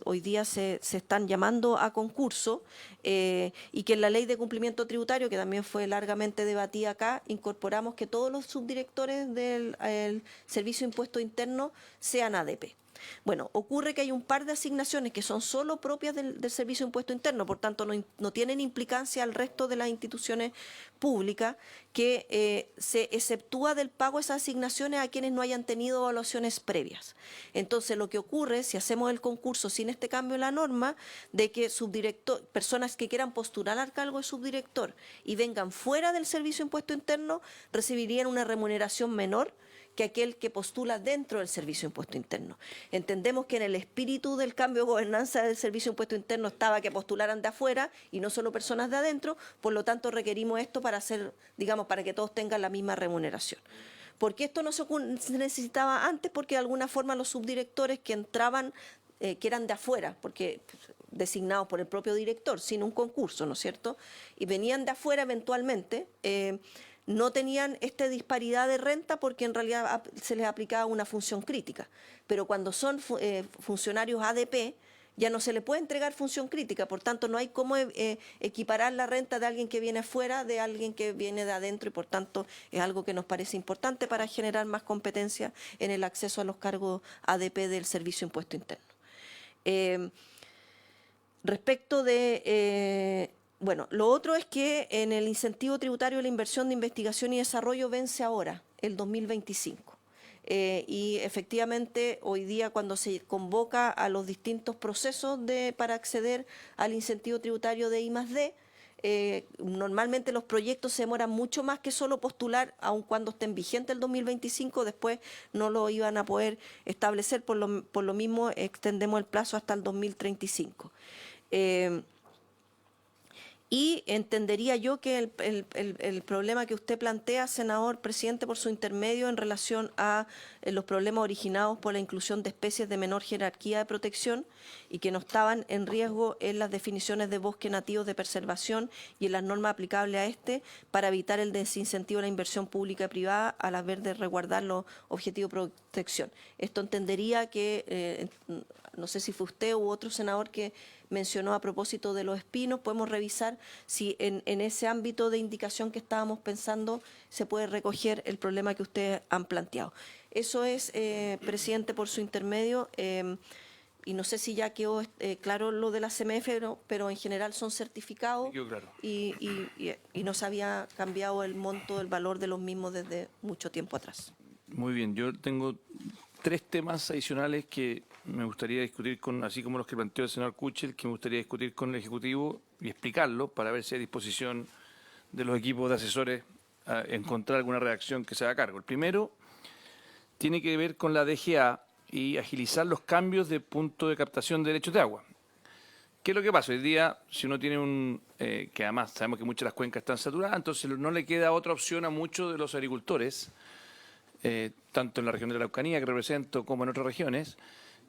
hoy día se están llamando a concurso y que en la ley de cumplimiento tributario, que también fue largamente debatida acá, incorporamos que todos los subdirectores del Servicio Impuesto Interno sean ADP. Bueno, ocurre que hay un par de asignaciones que son solo propias del Servicio de Impuesto Interno, por tanto no tienen implicancia al resto de las instituciones públicas, que se exceptúa del pago de esas asignaciones a quienes no hayan tenido evaluaciones previas. Entonces lo que ocurre, si hacemos el concurso sin este cambio en la norma, de que personas que quieran postular al cargo de subdirector y vengan fuera del Servicio de Impuesto Interno, recibirían una remuneración menor que aquel que postula dentro del Servicio de Impuesto Interno. Entendemos que en el espíritu del cambio de gobernanza del Servicio de Impuesto Interno estaba que postularan de afuera y no solo personas de adentro, por lo tanto requerimos esto para para que todos tengan la misma remuneración. ¿Por qué esto no se necesitaba antes? Porque de alguna forma los subdirectores que entraban, que eran de afuera, porque designados por el propio director, sin un concurso, ¿no es cierto? Y venían de afuera eventualmente, no tenían esta disparidad de renta porque en realidad se les aplicaba una función crítica. Pero cuando son funcionarios ADP, ya no se le puede entregar función crítica, por tanto no hay cómo equiparar la renta de alguien que viene afuera de alguien que viene de adentro y por tanto es algo que nos parece importante para generar más competencia en el acceso a los cargos ADP del Servicio de Impuesto Interno. Respecto de... bueno, lo otro es que en el incentivo tributario de la inversión de investigación y desarrollo vence ahora, el 2025. Y efectivamente hoy día cuando se convoca a los distintos procesos para acceder al incentivo tributario de I+D, normalmente los proyectos se demoran mucho más que solo postular, aun cuando estén vigentes el 2025, después no lo iban a poder establecer, por lo mismo extendemos el plazo hasta el 2035. Y entendería yo que el problema que usted plantea, senador presidente, por su intermedio en relación a los problemas originados por la inclusión de especies de menor jerarquía de protección y que no estaban en riesgo en las definiciones de bosque nativos de preservación y en las normas aplicables a este para evitar el desincentivo de la inversión pública y privada a la vez de resguardar los objetivos de protección. Esto entendería que, no sé si fue usted u otro senador que mencionó a propósito de los espinos, podemos revisar si en ese ámbito de indicación que estábamos pensando se puede recoger el problema que ustedes han planteado. Eso es, presidente, por su intermedio, y no sé si ya quedó claro lo de la CMF, pero en general son certificados Claro. y no se había cambiado el monto, el valor de los mismos desde mucho tiempo atrás. Muy bien, yo tengo 3 temas adicionales que me gustaría discutir así como los que planteó el senador Kuchel, que me gustaría discutir con el Ejecutivo y explicarlo para ver si hay disposición de los equipos de asesores a encontrar alguna redacción que se haga cargo. El primero tiene que ver con la DGA y agilizar los cambios de punto de captación de derechos de agua. ¿Qué es lo que pasa? Hoy día, si uno tiene que además sabemos que muchas de las cuencas están saturadas, entonces no le queda otra opción a muchos de los agricultores, tanto en la región de la Araucanía que represento como en otras regiones,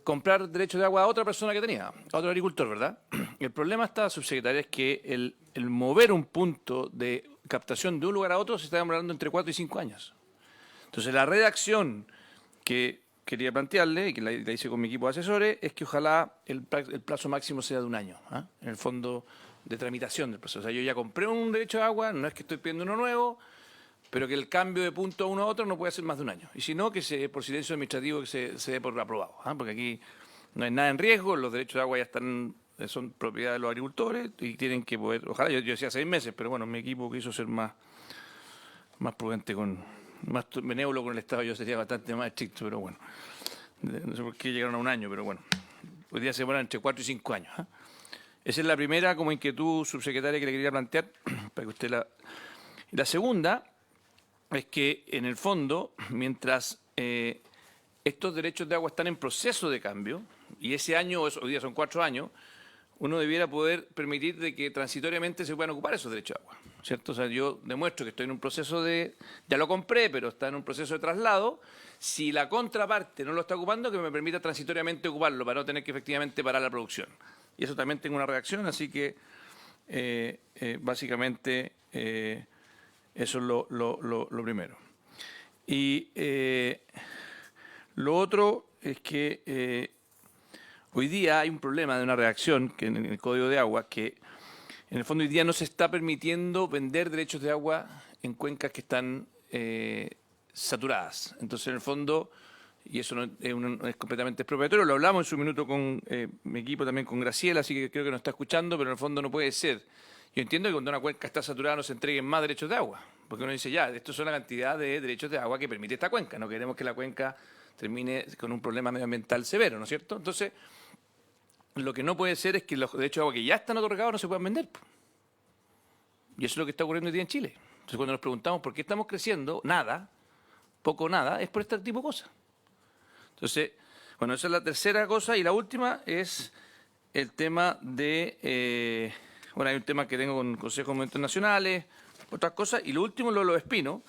comprar derechos de agua a otra persona que tenía, a otro agricultor, ¿verdad? El problema está, subsecretaria, es que el mover un punto de captación de un lugar a otro se está demorando entre 4 y 5 años. Entonces, la redacción que quería plantearle, y que la hice con mi equipo de asesores, es que ojalá el plazo máximo sea de 1 año, en el fondo de tramitación del proceso. O sea, yo ya compré un derecho de agua, no es que estoy pidiendo uno nuevo, pero que el cambio de punto uno a otro no puede ser más de 1 año. Y si no, que por silencio administrativo que se dé por aprobado. Porque aquí no hay nada en riesgo, los derechos de agua ya son propiedad de los agricultores y tienen que poder, ojalá, yo decía 6 meses, pero bueno, mi equipo quiso ser más prudente, más benévolo con el Estado, yo sería bastante más estricto, pero bueno. No sé por qué llegaron a 1 año, pero bueno. Hoy día se demoran entre 4 y 5 años. Esa es la primera como inquietud, subsecretaria, que le quería plantear, para que usted Y la segunda es que, en el fondo, mientras estos derechos de agua están en proceso de cambio, y ese año, hoy día son 4 años, uno debiera poder permitir de que transitoriamente se puedan ocupar esos derechos de agua, ¿cierto? O sea, yo demuestro que estoy en un proceso ya lo compré, pero está en un proceso de traslado. Si la contraparte no lo está ocupando, que me permita transitoriamente ocuparlo para no tener que efectivamente parar la producción. Y eso también tengo una redacción, así que básicamente eso es lo primero. Y lo otro es que hoy día hay un problema de una redacción que en el Código de Agua, que en el fondo hoy día no se está permitiendo vender derechos de agua en cuencas que están saturadas. Entonces, en el fondo, y eso no es completamente expropiatorio, lo hablamos en su minuto con mi equipo, también con Graciela, así que creo que nos está escuchando, pero en el fondo no puede ser. Yo entiendo que cuando una cuenca está saturada no se entreguen más derechos de agua, porque uno dice, ya, esto es la cantidad de derechos de agua que permite esta cuenca, no queremos que la cuenca termine con un problema medioambiental severo, ¿no es cierto? Entonces, lo que no puede ser es que los derechos de agua que ya están otorgados no se puedan vender. Y eso es lo que está ocurriendo hoy día en Chile. Entonces, cuando nos preguntamos por qué estamos creciendo, poco nada, es por este tipo de cosas. Entonces, bueno, esa es la tercera cosa. Y la última es el tema de... bueno, hay un tema que tengo con consejos internacionales, otras cosas. Y lo último, lo de los espinos,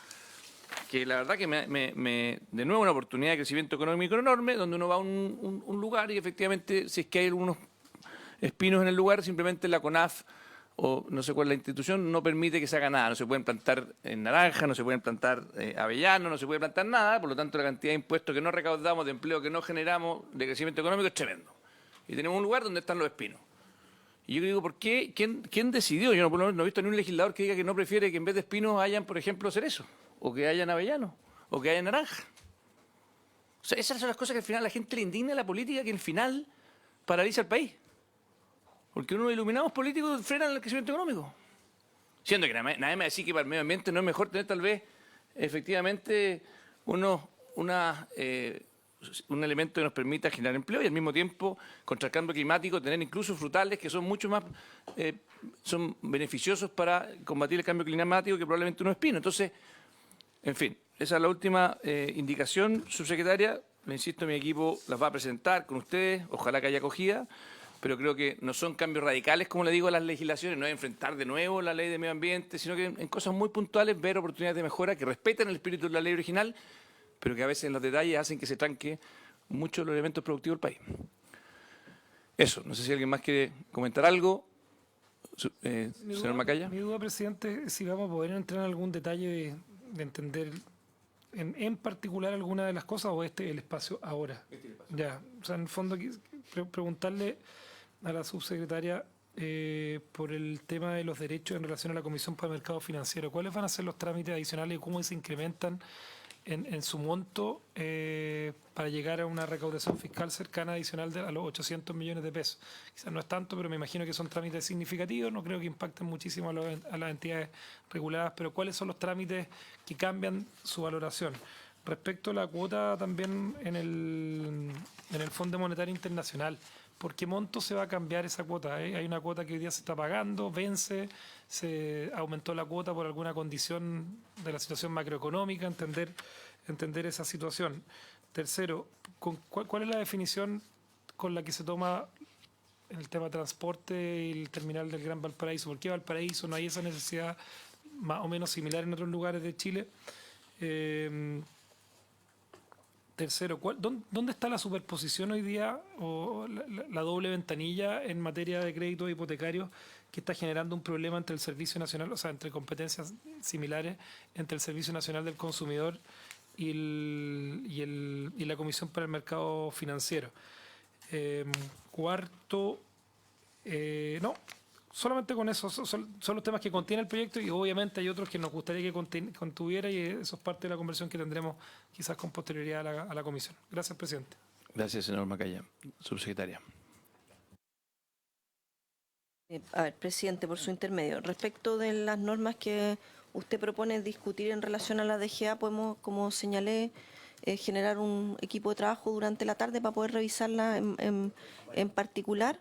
que la verdad que de nuevo una oportunidad de crecimiento económico enorme, donde uno va a un lugar y efectivamente, si es que hay algunos espinos en el lugar, simplemente la CONAF o no sé cuál es la institución, no permite que se haga nada. No se pueden plantar naranja, no se pueden plantar avellanos, no se puede plantar nada. Por lo tanto, la cantidad de impuestos que no recaudamos, de empleo que no generamos, de crecimiento económico es tremendo. Y tenemos un lugar donde están los espinos. Y yo digo, ¿por qué? ¿Quién decidió? Yo por lo menos no he visto ni un legislador que diga que no prefiere que en vez de espinos hayan, por ejemplo, cerezos, o que hayan avellanos, o que hayan naranja. O sea, esas son las cosas que al final a la gente le indigna a la política, que al final paraliza el país. Porque unos iluminados políticos frenan el crecimiento económico. Siendo que nadie me va a decir que para el medio ambiente no es mejor tener tal vez efectivamente un elemento que nos permita generar empleo y al mismo tiempo contra el cambio climático tener incluso frutales que son mucho más son beneficiosos para combatir el cambio climático que probablemente unos espinos. Entonces, en fin, esa es la última indicación, subsecretaria. Le insisto, mi equipo las va a presentar con ustedes, ojalá que haya acogida, pero creo que no son cambios radicales, como le digo, a las legislaciones, no es enfrentar de nuevo la ley de medio ambiente, sino que en cosas muy puntuales ver oportunidades de mejora que respeten el espíritu de la ley original, pero que a veces en los detalles hacen que se tranque mucho los elementos productivos del país. Eso, no sé si alguien más quiere comentar algo. Señor Macaya. Mi duda, presidente, es si vamos a poder entrar en algún detalle de entender en particular alguna de las cosas o el espacio ahora. Ya, o sea, en el fondo preguntarle a la subsecretaria por el tema de los derechos en relación a la Comisión para el Mercado Financiero. ¿Cuáles van a ser los trámites adicionales y cómo se incrementan en su monto para llegar a una recaudación fiscal cercana adicional a los 800 millones de pesos? Quizás no es tanto, pero me imagino que son trámites significativos, no creo que impacten muchísimo a las entidades reguladas, pero ¿cuáles son los trámites que cambian su valoración? Respecto a la cuota también en el Fondo Monetario Internacional, ¿por qué monto se va a cambiar esa cuota? Hay una cuota que hoy día se está pagando, vence, se aumentó la cuota por alguna condición de la situación macroeconómica, entender esa situación. Tercero, ¿cuál es la definición con la que se toma el tema transporte y el terminal del Gran Valparaíso? ¿Por qué Valparaíso? ¿No hay esa necesidad más o menos similar en otros lugares de Chile? Tercero, ¿dónde está la superposición hoy día o la doble ventanilla en materia de créditos hipotecarios que está generando un problema entre el Servicio Nacional, o sea, entre competencias similares entre el Servicio Nacional del Consumidor y la Comisión para el Mercado Financiero? Cuarto, no. Solamente con eso, son los temas que contiene el proyecto y obviamente hay otros que nos gustaría que contuviera y eso es parte de la conversación que tendremos quizás con posterioridad a la comisión. Gracias, presidente. Gracias, señor Macaya. Subsecretaria. A ver, presidente, por su intermedio. Respecto de las normas que usted propone discutir en relación a la DGA, podemos, como señalé, generar un equipo de trabajo durante la tarde para poder revisarla en particular.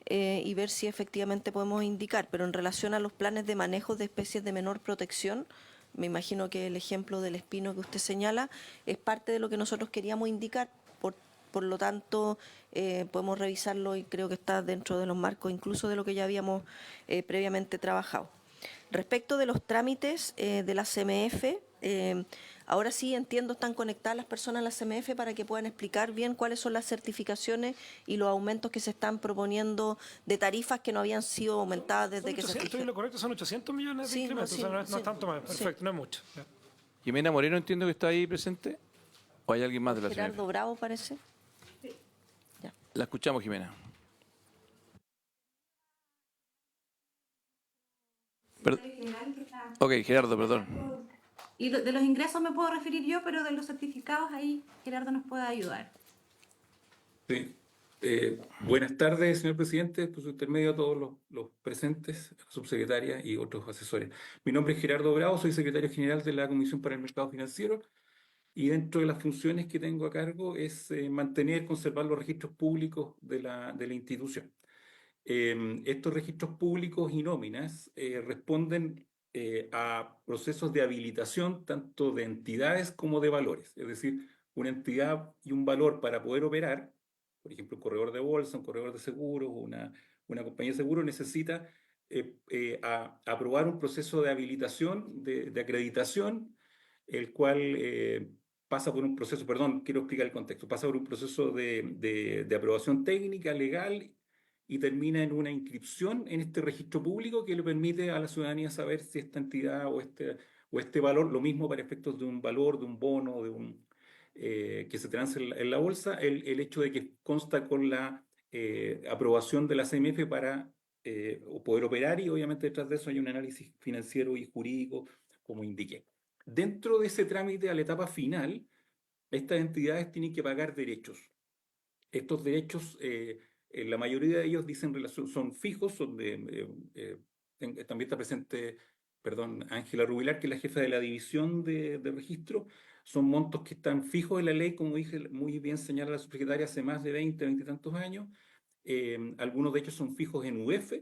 Y ver si efectivamente podemos indicar, pero en relación a los planes de manejo de especies de menor protección, me imagino que el ejemplo del espino que usted señala es parte de lo que nosotros queríamos indicar, por lo tanto podemos revisarlo y creo que está dentro de los marcos incluso de lo que ya habíamos previamente trabajado. Respecto de los trámites de la CMF, ahora sí entiendo, están conectadas las personas a la CMF para que puedan explicar bien cuáles son las certificaciones y los aumentos que se están proponiendo de tarifas que no habían sido aumentadas desde que se estoy en lo correcto, son 800 millones de incrementos, o sea, no es tanto más, perfecto, no es mucho. Ya. Jimena Moreno, entiendo que está ahí presente, ¿o hay alguien más de la CMF? Gerardo Bravo, parece. Ya. La escuchamos, Jimena. Ok, Gerardo, perdón. Y de los ingresos me puedo referir yo, pero de los certificados ahí Gerardo nos puede ayudar. Sí. Buenas tardes, señor presidente, por su intermedio a todos los presentes, subsecretaria y otros asesores. Mi nombre es Gerardo Bravo, soy secretario general de la Comisión para el Mercado Financiero y dentro de las funciones que tengo a cargo es conservar los registros públicos de la institución. Estos registros públicos y nóminas responden a procesos de habilitación tanto de entidades como de valores. Es decir, una entidad y un valor para poder operar, por ejemplo, un corredor de bolsa, un corredor de seguros, una compañía de seguros necesita aprobar un proceso de habilitación, de acreditación, el cual pasa por un proceso, perdón, quiero explicar el contexto, pasa por un proceso de aprobación técnica, legal, y termina en una inscripción en este registro público que le permite a la ciudadanía saber si esta entidad o este valor, lo mismo para efectos de un valor, de un bono, que se transe en la bolsa, el hecho de que consta con la aprobación de la CMF para poder operar, y obviamente detrás de eso hay un análisis financiero y jurídico, como indiqué. Dentro de ese trámite, a la etapa final, estas entidades tienen que pagar derechos. Estos derechos, la mayoría de ellos dicen son fijos, son también está presente, perdón, Ángela Rubilar, que es la jefa de la división de registro. Son montos que están fijos en la ley, como dije, muy bien señala la subsecretaria, hace más de 20 y tantos años. Algunos de ellos son fijos en UF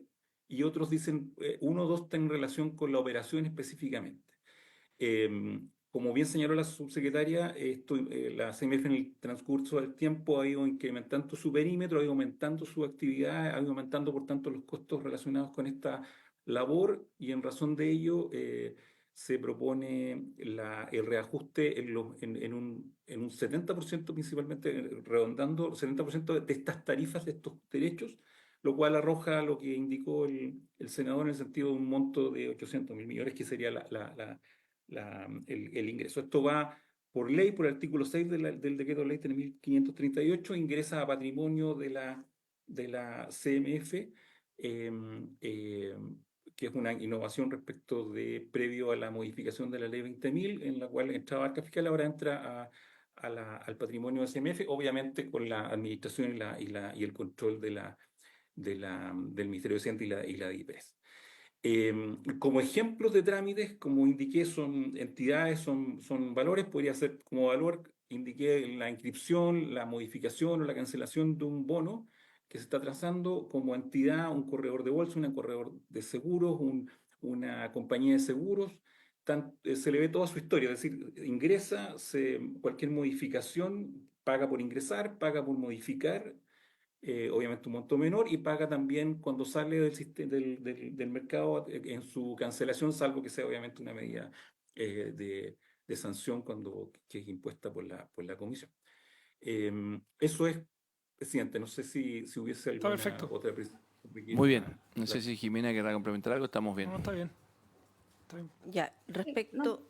y otros dicen, uno o dos están en relación con la operación específicamente. Como bien señaló la subsecretaria, la CMF en el transcurso del tiempo ha ido incrementando su perímetro, ha ido aumentando su actividad, ha ido aumentando por tanto los costos relacionados con esta labor, y en razón de ello se propone el reajuste en un 70%, principalmente redondando, 70% de estas tarifas, de estos derechos, lo cual arroja lo que indicó el senador en el sentido de un monto de 800.000 millones, que sería el ingreso. Esto va por ley, por el artículo 6 del decreto ley 3.538, ingresa a patrimonio de la CMF, que es una innovación respecto de previo a la modificación de la ley 20.000, en la cual entraba arca fiscal, ahora entra al patrimonio de CMF, obviamente con la administración y el control del Ministerio de Hacienda y la DIPRES. Como ejemplos de trámites, como indiqué, son entidades, son valores. Podría ser como valor, indiqué la inscripción, la modificación o la cancelación de un bono que se está trazando. Como entidad, un corredor de bolsa, un corredor de seguros, una compañía de seguros. Se le ve toda su historia, es decir, ingresa, cualquier modificación, paga por ingresar, paga por modificar, obviamente un monto menor, y paga también cuando sale del mercado en su cancelación, salvo que sea obviamente una medida de sanción que es impuesta por la comisión. Eso es, presidente. No sé si hubiese alguna otra pregunta. Muy bien. No sé si Jimena querrá complementar algo. Estamos bien. No, está bien. Está bien. Ya, respecto...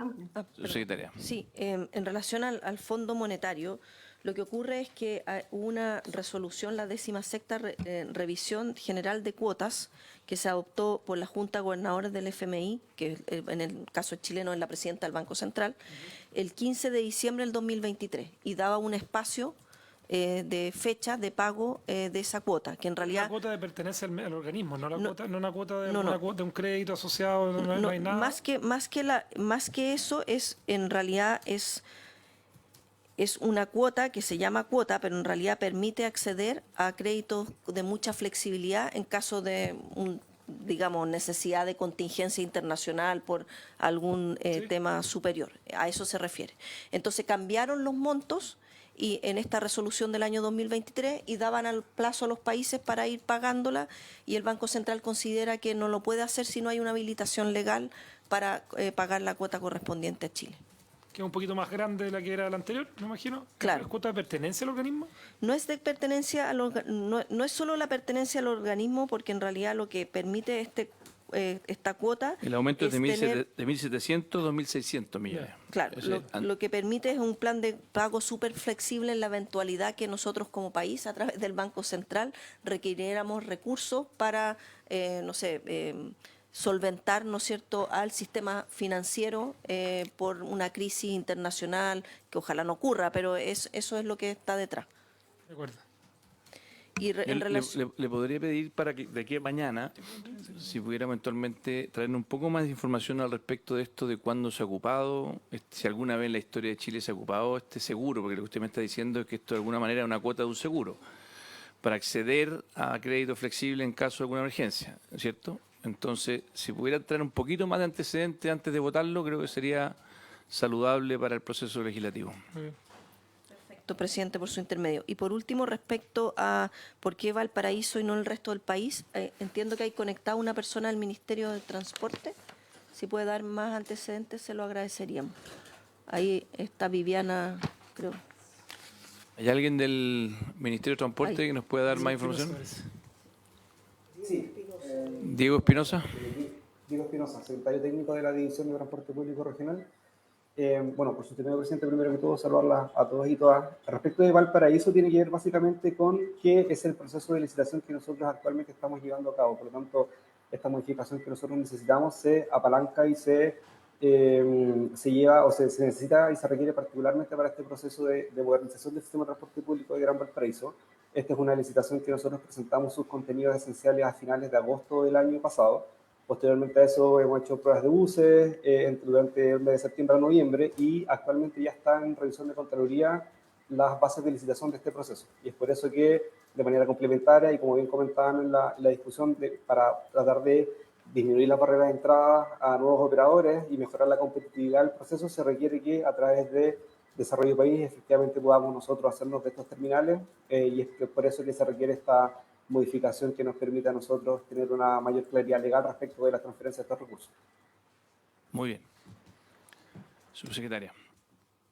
Secretaria. Sí, en relación al Fondo Monetario, lo que ocurre es que hubo una resolución, la 16ª Revisión General de Cuotas, que se adoptó por la Junta de Gobernadores del FMI, que en el caso chileno es la presidenta del Banco Central, el 15 de diciembre del 2023, y daba un espacio de fecha de pago de esa cuota, que en realidad... La cuota pertenece al organismo, no una cuota de de un crédito asociado, no hay nada. Más que eso, en realidad es una cuota que se llama cuota, pero en realidad permite acceder a créditos de mucha flexibilidad en caso de digamos, necesidad de contingencia internacional por algún tema superior. A eso se refiere. Entonces cambiaron los montos y en esta resolución del año 2023 y daban al plazo a los países para ir pagándola, y el Banco Central considera que no lo puede hacer si no hay una habilitación legal para pagar la cuota correspondiente a Chile. Que es un poquito más grande de la que era la anterior, me imagino. Claro. ¿La cuota de pertenencia al organismo? No es de pertenencia no es solo la pertenencia al organismo, porque en realidad lo que permite esta cuota... El aumento es de 1.700 a 2.600 millones. Claro, lo que permite es un plan de pago súper flexible en la eventualidad que nosotros como país, a través del Banco Central, requiriéramos recursos para, solventar, ¿no es cierto?, al sistema financiero por una crisis internacional que ojalá no ocurra, pero eso es lo que está detrás. De acuerdo. Y le podría pedir para que de aquí a mañana, si pudiera eventualmente traernos un poco más de información al respecto de esto, de cuándo se ha ocupado, si alguna vez en la historia de Chile se ha ocupado este seguro, porque lo que usted me está diciendo es que esto de alguna manera es una cuota de un seguro para acceder a crédito flexible en caso de alguna emergencia, ¿cierto? Entonces, si pudiera traer un poquito más de antecedentes antes de votarlo, creo que sería saludable para el proceso legislativo. Perfecto, presidente, por su intermedio. Y por último, respecto a por qué Valparaíso y no el resto del país, entiendo que hay conectada una persona del Ministerio de Transporte. Si puede dar más antecedentes, se lo agradeceríamos. Ahí está Viviana, creo. ¿Hay alguien del Ministerio de Transporte que nos pueda dar más información? Sí. Diego Espinosa. Diego Espinosa, secretario técnico de la División de Transporte Público Regional. Bueno, por su intermedio, presidente, primero que todo, saludarla a todos y todas. Respecto de Valparaíso, tiene que ver básicamente con qué es el proceso de licitación que nosotros actualmente estamos llevando a cabo. Por lo tanto, esta modificación que nosotros necesitamos se apalanca y se lleva o se necesita y se requiere particularmente para este proceso de modernización del sistema de transporte público de Gran Valparaíso. Esta es una licitación que nosotros presentamos sus contenidos esenciales a finales de agosto del año pasado. Posteriormente a eso hemos hecho pruebas de buses durante el mes de septiembre a noviembre y actualmente ya están en revisión de Contraloría las bases de licitación de este proceso. Y es por eso que de manera complementaria y como bien comentaban en la discusión, para tratar de disminuir las barreras de entrada a nuevos operadores y mejorar la competitividad del proceso, se requiere que a través de Desarrollo País efectivamente podamos nosotros hacernos de estos terminales y es por eso que se requiere esta modificación que nos permita a nosotros tener una mayor claridad legal respecto de la transferencia de estos recursos. Muy bien. Subsecretaria.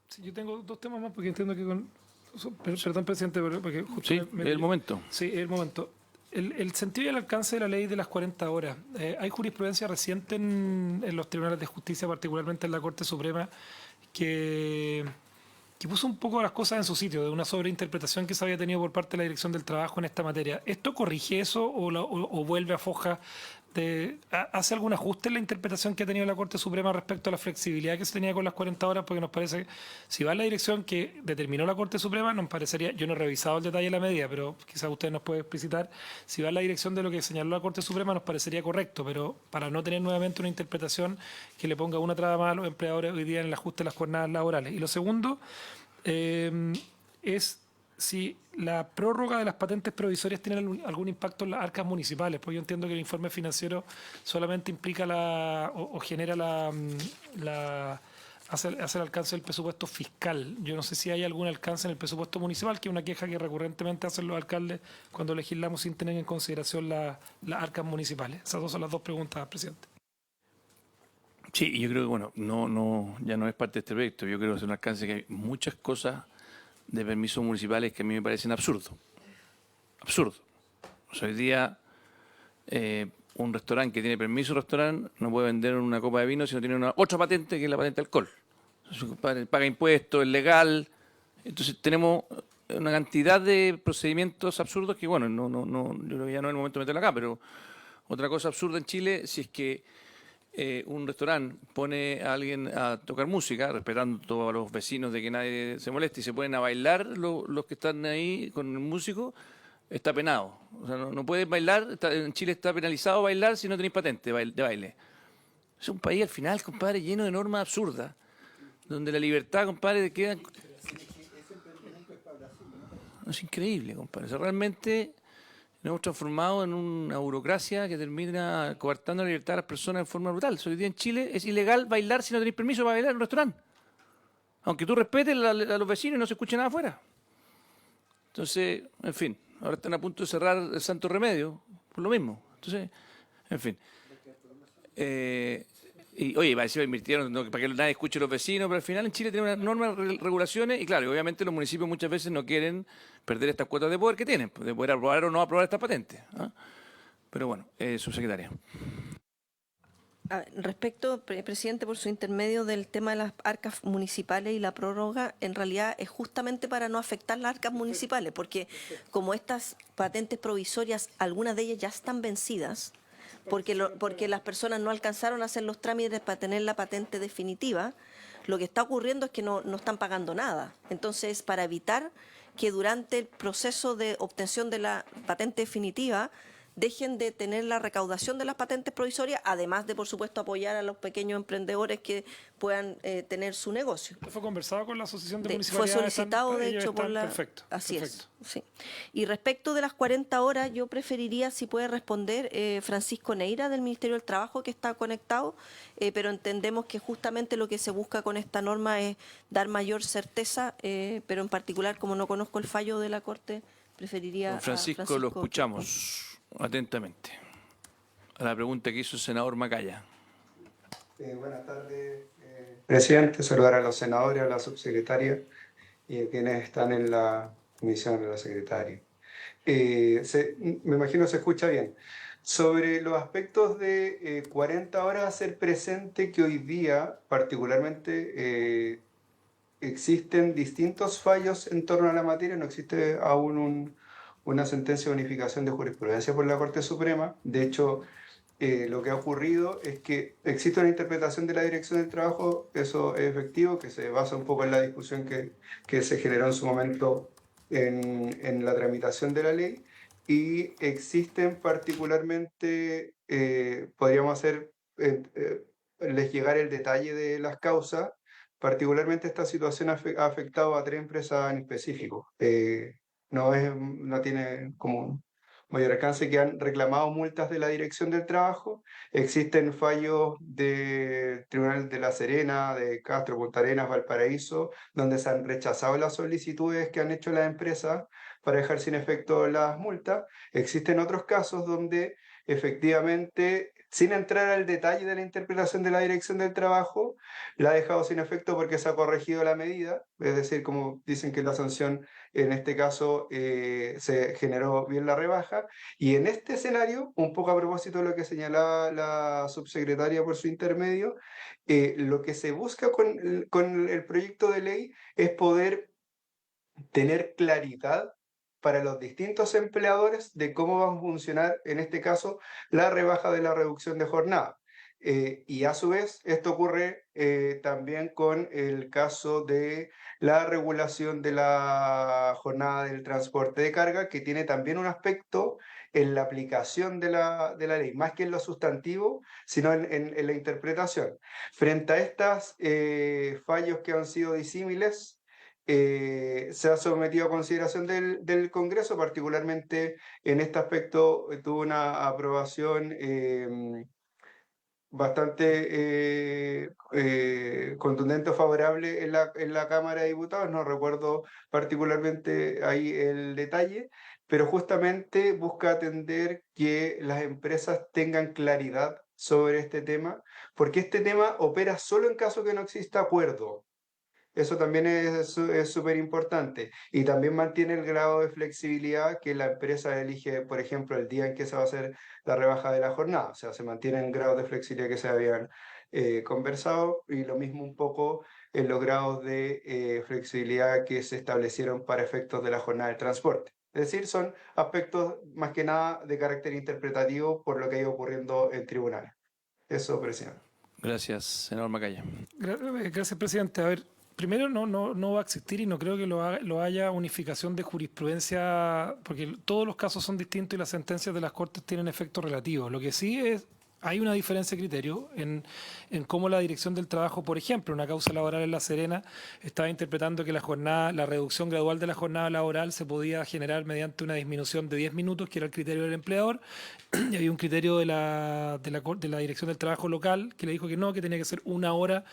Sí, yo tengo dos temas más porque entiendo que Perdón, presidente, porque justo... Sí, es el momento. Sí, es el momento. El sentido y el alcance de la ley de las 40 horas. Hay jurisprudencia reciente en los tribunales de justicia, particularmente en la Corte Suprema, que puso un poco las cosas en su sitio, de una sobreinterpretación que se había tenido por parte de la Dirección del Trabajo en esta materia. ¿Esto corrige eso o vuelve a foja? ¿Hace algún ajuste en la interpretación que ha tenido la Corte Suprema respecto a la flexibilidad que se tenía con las 40 horas? Porque nos parece, si va en la dirección que determinó la Corte Suprema, nos parecería, yo no he revisado el detalle de la medida, pero quizás usted nos puede explicitar, si va en la dirección de lo que señaló la Corte Suprema, nos parecería correcto, pero para no tener nuevamente una interpretación que le ponga una traba más a los empleadores hoy día en el ajuste de las jornadas laborales. Y lo segundo es si la prórroga de las patentes provisorias tiene algún impacto en las arcas municipales, pues yo entiendo que el informe financiero solamente implica o genera hace el alcance del presupuesto fiscal. Yo no sé si hay algún alcance en el presupuesto municipal, que es una queja que recurrentemente hacen los alcaldes cuando legislamos sin tener en consideración las arcas municipales. Esas dos son las dos preguntas, presidente. Sí, yo creo que, bueno, ya no es parte de este proyecto. Yo creo que es un alcance que hay muchas cosas de permisos municipales que a mí me parecen absurdos. Absurdo. O sea, hoy día un restaurante que tiene permiso restaurante no puede vender una copa de vino si no tiene otra patente que es la patente de alcohol. Entonces, paga impuestos, es legal. Entonces tenemos una cantidad de procedimientos absurdos que, bueno, yo creo que ya no es el momento de meterlo acá, pero otra cosa absurda en Chile, si es que un restaurante pone a alguien a tocar música, respetando a los vecinos de que nadie se moleste, y se ponen a bailar los que están ahí con el músico, está penado. O sea, no puedes bailar, en Chile está penalizado bailar si no tenéis patente de baile. Es un país al final, compadre, lleno de normas absurdas, donde la libertad, compadre, queda... Es increíble, compadre. O sea, realmente nos hemos transformado en una burocracia que termina coartando la libertad de las personas en forma brutal. Hoy día en Chile es ilegal bailar si no tenéis permiso para bailar en un restaurante. Aunque tú respetes a los vecinos y no se escuche nada afuera. Entonces, en fin, ahora están a punto de cerrar el Santo Remedio, por lo mismo. Entonces, en fin. Y oye, para decir, invirtieron para que nadie escuche a los vecinos, pero al final en Chile tienen unas normas, regulaciones, y claro, obviamente los municipios muchas veces no quieren perder estas cuotas de poder que tienen, de poder aprobar o no aprobar estas patentes. Pero bueno, subsecretaria. Respecto, presidente, por su intermedio del tema de las arcas municipales y la prórroga, en realidad es justamente para no afectar las arcas municipales, porque como estas patentes provisorias, algunas de ellas ya están vencidas, porque las personas no alcanzaron a hacer los trámites para tener la patente definitiva, lo que está ocurriendo es que no están pagando nada. Entonces, para evitar que durante el proceso de obtención de la patente definitiva dejen de tener la recaudación de las patentes provisorias, además de, por supuesto, apoyar a los pequeños emprendedores que puedan tener su negocio. ¿Esto fue conversado con la Asociación de Municipalidades? Fue solicitado, de hecho, por la... Perfecto. Así perfecto. es. Sí. Y respecto de las 40 horas, yo preferiría, si puede responder, Francisco Neira, del Ministerio del Trabajo, que está conectado, pero entendemos que justamente lo que se busca con esta norma es dar mayor certeza, pero en particular, como no conozco el fallo de la Corte, preferiría... Don Francisco, lo escuchamos atentamente. A la pregunta que hizo el senador Macaya. Buenas tardes, presidente. Saludar a los senadores, a la subsecretaria y a quienes están en la comisión de la secretaria. Me imagino se escucha bien. Sobre los aspectos de 40 horas, hacer presente que hoy día, particularmente, existen distintos fallos en torno a la materia, no existe aún una sentencia de unificación de jurisprudencia por la Corte Suprema. De hecho, lo que ha ocurrido es que existe una interpretación de la Dirección del Trabajo, eso es efectivo, que se basa un poco en la discusión que se generó en su momento en la tramitación de la ley, y existen particularmente, podríamos les llegar el detalle de las causas. Particularmente esta situación ha afectado a 3 empresas en específico. No tiene como un mayor alcance, que han reclamado multas de la Dirección del Trabajo. Existen fallos del Tribunal de La Serena, de Castro, Punta Arenas, Valparaíso, donde se han rechazado las solicitudes que han hecho las empresas para dejar sin efecto las multas. Existen otros casos donde efectivamente, sin entrar al detalle de la interpretación de la Dirección del Trabajo, la ha dejado sin efecto porque se ha corregido la medida, es decir, como dicen que la sanción en este caso se generó bien la rebaja. Y en este escenario, un poco a propósito de lo que señalaba la subsecretaria por su intermedio, lo que se busca con el proyecto de ley es poder tener claridad para los distintos empleadores de cómo va a funcionar, en este caso, la rebaja de la reducción de jornada. Y a su vez, esto ocurre también con el caso de la regulación de la jornada del transporte de carga, que tiene también un aspecto en la aplicación de la ley, más que en lo sustantivo, sino en la interpretación. Frente a estos fallos que han sido disímiles, se ha sometido a consideración del Congreso, particularmente en este aspecto tuvo una aprobación bastante contundente o favorable en la Cámara de Diputados. No recuerdo particularmente ahí el detalle, pero justamente busca atender que las empresas tengan claridad sobre este tema, porque este tema opera solo en caso que no exista acuerdo. Eso también es súper importante, y también mantiene el grado de flexibilidad que la empresa elige, por ejemplo, el día en que se va a hacer la rebaja de la jornada. O sea, se mantiene el grado de flexibilidad que se habían conversado, y lo mismo un poco en los grados de flexibilidad que se establecieron para efectos de la jornada del transporte. Es decir, son aspectos más que nada de carácter interpretativo por lo que ha ido ocurriendo en tribunales. Eso, presidente. Gracias, senador Macaya. Gracias, presidente. A ver, primero, no va a existir, y no creo que lo haya unificación de jurisprudencia, porque todos los casos son distintos y las sentencias de las Cortes tienen efectos relativos. Lo que sí es, hay una diferencia de criterio en cómo la Dirección del Trabajo, por ejemplo, una causa laboral en La Serena, estaba interpretando que la reducción gradual de la jornada laboral se podía generar mediante una disminución de 10 minutos, que era el criterio del empleador, y había un criterio de la Dirección del Trabajo local que le dijo que no, que tenía que ser 1 hora,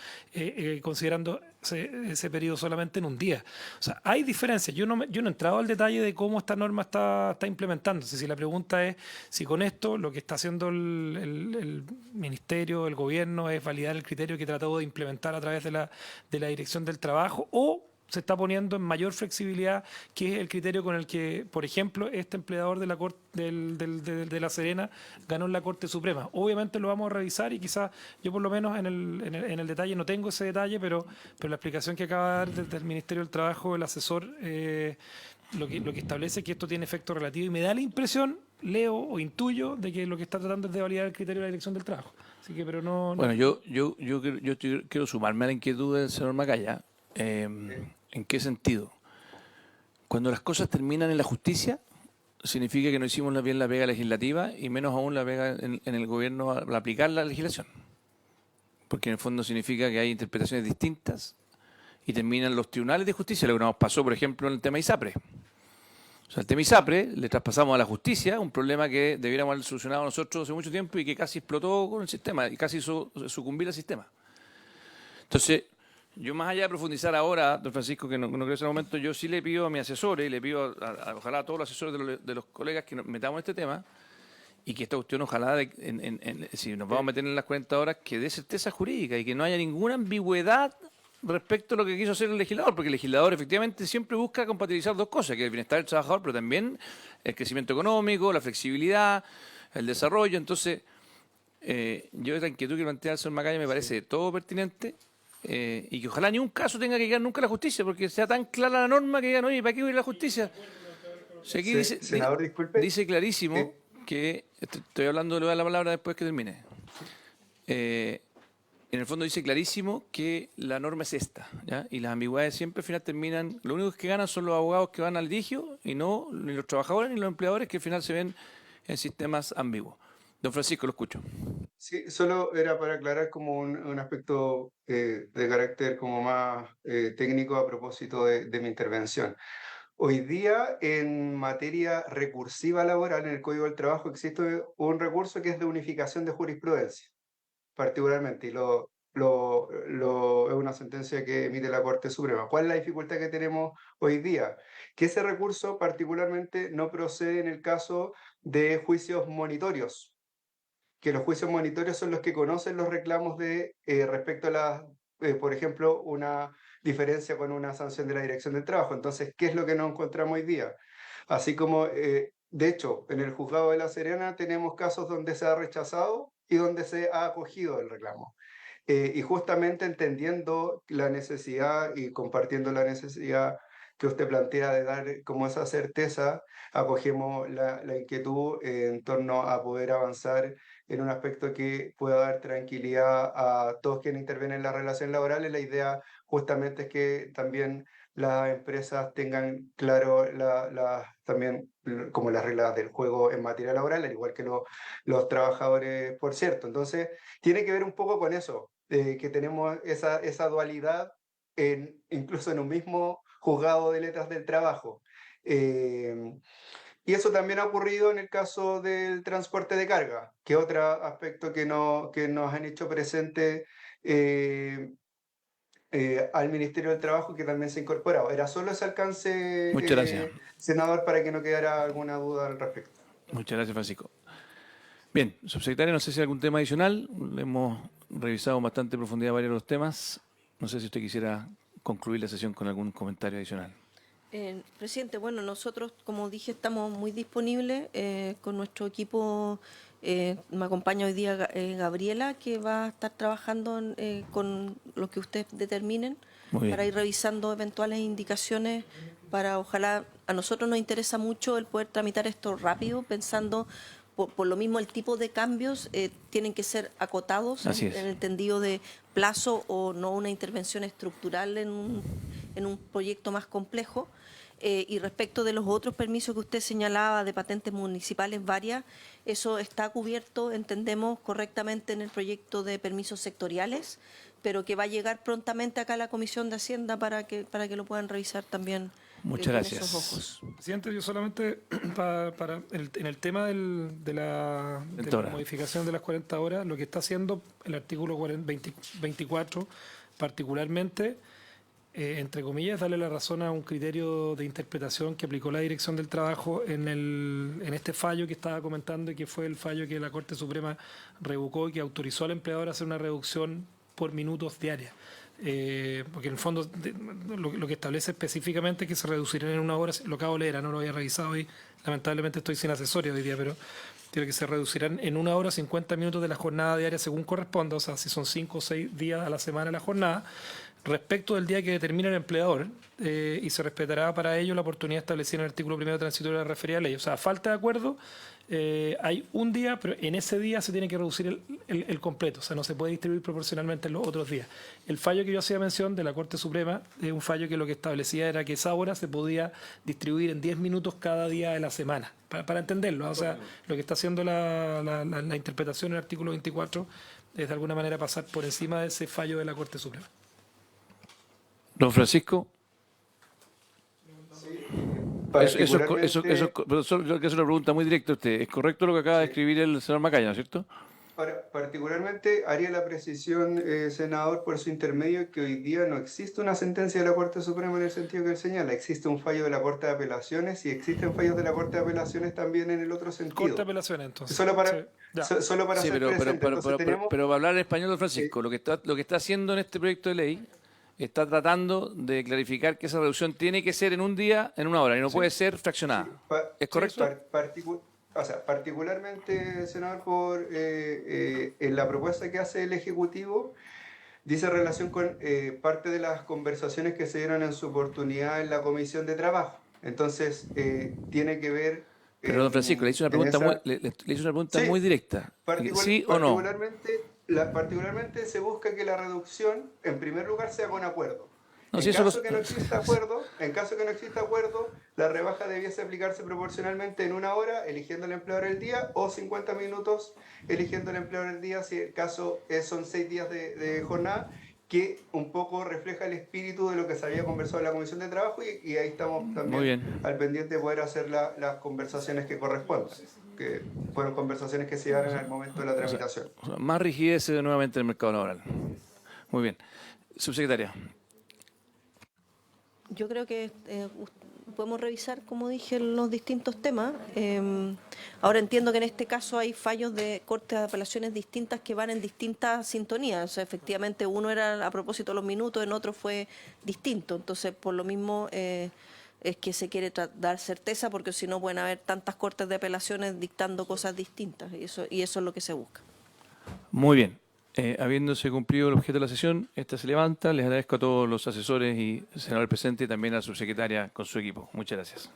considerando ese periodo solamente en un día. O sea, hay diferencias. Yo no he entrado al detalle de cómo esta norma está implementándose. Si la pregunta es si con esto lo que está haciendo el Ministerio, el Gobierno, es validar el criterio que trató de implementar a través de la Dirección del Trabajo, o se está poniendo en mayor flexibilidad, que es el criterio con el que, por ejemplo, este empleador de la Corte de La Serena ganó en la Corte Suprema. Obviamente lo vamos a revisar, y quizás yo por lo menos en el detalle no tengo ese detalle, pero la explicación que acaba de dar desde el Ministerio del Trabajo el asesor lo que establece es que esto tiene efecto relativo, y me da la impresión, leo o intuyo, de que lo que está tratando es de validar el criterio de la Dirección del Trabajo. Así que, pero no. Bueno, yo quiero sumarme a la inquietud del señor Macaya. ¿En qué sentido? Cuando las cosas terminan en la justicia, significa que no hicimos bien la pega legislativa, y menos aún la pega en el gobierno al aplicar la legislación. Porque en el fondo significa que hay interpretaciones distintas y terminan los tribunales de justicia, lo que nos pasó, por ejemplo, en el tema ISAPRE. O sea, el tema ISAPRE le traspasamos a la justicia un problema que debiéramos haber solucionado nosotros hace mucho tiempo, y que casi explotó con el sistema y casi hizo sucumbir al sistema. Entonces, yo, más allá de profundizar ahora, don Francisco, que no creo que sea el momento, yo sí le pido a mi asesor, y le pido ojalá a todos los asesores de los colegas, que nos metamos en este tema, y que esta cuestión, ojalá, si nos vamos a meter en las 40 horas, que dé certeza jurídica y que no haya ninguna ambigüedad respecto a lo que quiso hacer el legislador, porque el legislador efectivamente siempre busca compatibilizar dos cosas, que es el bienestar del trabajador, pero también el crecimiento económico, la flexibilidad. el desarrollo. Entonces, yo esta inquietud que plantea el señor Macaya me parece todo pertinente, y que ojalá ni un caso tenga que llegar nunca a la justicia, porque sea tan clara la norma que digan, oye, ¿para qué voy a ir a la justicia? Si aquí Senador, disculpe. dice clarísimo que, estoy hablando, le voy a dar la palabra después que termine. En el fondo dice clarísimo que la norma es esta, ¿ya? Y las ambigüedades siempre al final terminan, lo único que ganan son los abogados que van al litigio, y no ni los trabajadores ni los empleadores, que al final se ven en sistemas ambiguos. Don Francisco, lo escucho. Sí, solo era para aclarar como un aspecto de carácter como más técnico a propósito de mi intervención. Hoy día, en materia recursiva laboral, en el Código del Trabajo existe un recurso que es de unificación de jurisprudencia, particularmente, y es una sentencia que emite la Corte Suprema. ¿Cuál es la dificultad que tenemos hoy día? Que ese recurso particularmente no procede en el caso de juicios monitorios, que los juicios monitorios son los que conocen los reclamos de respecto a la, por ejemplo, una diferencia con una sanción de la Dirección del Trabajo. Entonces, ¿qué es lo que nos encontramos hoy día? Así como, de hecho, en el Juzgado de La Serena tenemos casos donde se ha rechazado y donde se ha acogido el reclamo. Y justamente entendiendo la necesidad y compartiendo la necesidad que usted plantea de dar como esa certeza, acogemos la inquietud en torno a poder avanzar en un aspecto que pueda dar tranquilidad a todos quienes intervienen en las relaciones laborales. La idea justamente es que también las empresas tengan claro también como las reglas del juego en materia laboral, al igual que los trabajadores, por cierto. Entonces, tiene que ver un poco con eso, que tenemos esa dualidad incluso en un mismo juzgado de letras del trabajo. Y eso también ha ocurrido en el caso del transporte de carga, que es otro aspecto que nos han hecho presente al Ministerio del Trabajo, que también se ha incorporado. Era solo ese alcance, Muchas gracias. senador, para que no quedara alguna duda al respecto. Muchas gracias, Francisco. Bien, subsecretario, no sé si hay algún tema adicional. Hemos revisado bastante en profundidad varios de los temas. No sé si usted quisiera concluir la sesión con algún comentario adicional. Presidente, bueno, nosotros, como dije, estamos muy disponibles con nuestro equipo. Me acompaña hoy día Gabriela, que va a estar trabajando con lo que ustedes determinen para ir revisando eventuales indicaciones para, ojalá, a nosotros nos interesa mucho el poder tramitar esto rápido, pensando por lo mismo el tipo de cambios tienen que ser acotados en el entendido de plazo o no una intervención estructural en un proyecto más complejo. Y respecto de los otros permisos que usted señalaba de patentes municipales varias, eso está cubierto, entendemos, correctamente en el proyecto de permisos sectoriales, pero que va a llegar prontamente acá a la Comisión de Hacienda para que lo puedan revisar también. Muchas gracias. Esos ojos. Presidente, yo solamente en el tema de la modificación de las 40 horas, lo que está haciendo el artículo 24 particularmente, entre comillas, darle la razón a un criterio de interpretación que aplicó la Dirección del Trabajo en este fallo que estaba comentando, y que fue el fallo que la Corte Suprema revocó y que autorizó al empleador a hacer una reducción por minutos diarias. Porque en el fondo lo que establece específicamente es que se reducirán en 1 hora, lo acabo de leer, no lo había revisado hoy, lamentablemente estoy sin asesoría hoy día, pero tiene que se reducirán en 1 hora 50 minutos de la jornada diaria según corresponda, o sea, si son 5 o 6 días a la semana la jornada, respecto del día que determina el empleador, y se respetará para ello la oportunidad establecida en el artículo 1 transitorio de la referida ley. O sea, a falta de acuerdo, hay un día, pero en ese día se tiene que reducir el completo, o sea, no se puede distribuir proporcionalmente en los otros días. El fallo que yo hacía mención de la Corte Suprema es un fallo que lo que establecía era que esa hora se podía distribuir en 10 minutos cada día de la semana, para entenderlo. O sea, lo que está haciendo la interpretación del artículo 24 es de alguna manera pasar por encima de ese fallo de la Corte Suprema. Don Francisco. Yo quiero hacer una pregunta muy directa a usted. ¿Es correcto lo que acaba de escribir el señor Macaya, ¿no es cierto? Particularmente haría la precisión, senador, por su intermedio, que hoy día no existe una sentencia de la Corte Suprema en el sentido que él señala. Existe un fallo de la Corte de Apelaciones y existen fallos de la Corte de Apelaciones también en el otro sentido. Corte de Apelaciones, entonces. Solo para ser presente. Pero para hablar en español, don Francisco, lo que está haciendo en este proyecto de ley está tratando de clarificar que esa reducción tiene que ser en un día, en 1 hora, y no puede ser fraccionada. ¿Es correcto? o sea, particularmente, senador, en la propuesta que hace el Ejecutivo, dice relación con parte de las conversaciones que se dieron en su oportunidad en la Comisión de Trabajo. Entonces, tiene que ver... Pero, don Francisco, le hice una pregunta, le hice una pregunta muy directa. ¿Sí o no? Particularmente se busca que la reducción, en primer lugar, sea con acuerdo. No, En si eso caso que no exista acuerdo, la rebaja debiese aplicarse proporcionalmente en 1 hora, eligiendo el empleador del día, o 50 minutos, eligiendo el empleador del día, si el caso son 6 días de jornada, que un poco refleja el espíritu de lo que se había conversado en la Comisión de Trabajo, y ahí estamos también al pendiente de poder hacer las conversaciones que correspondan, que fueron conversaciones que se llevaron al momento de la tramitación. O sea, más rigidez nuevamente en el mercado laboral. Muy bien. Subsecretaria. Yo creo que podemos revisar, como dije, los distintos temas. Ahora entiendo que en este caso hay fallos de cortes de apelaciones distintas que van en distintas sintonías. O sea, efectivamente, uno era a propósito de los minutos, en otro fue distinto. Entonces, por lo mismo, es que se quiere dar certeza, porque si no pueden haber tantas cortes de apelaciones dictando cosas distintas. Y eso es lo que se busca. Muy bien. Habiéndose cumplido el objeto de la sesión, esta se levanta. Les agradezco a todos los asesores y senadores presentes y también a la subsecretaria con su equipo. Muchas gracias.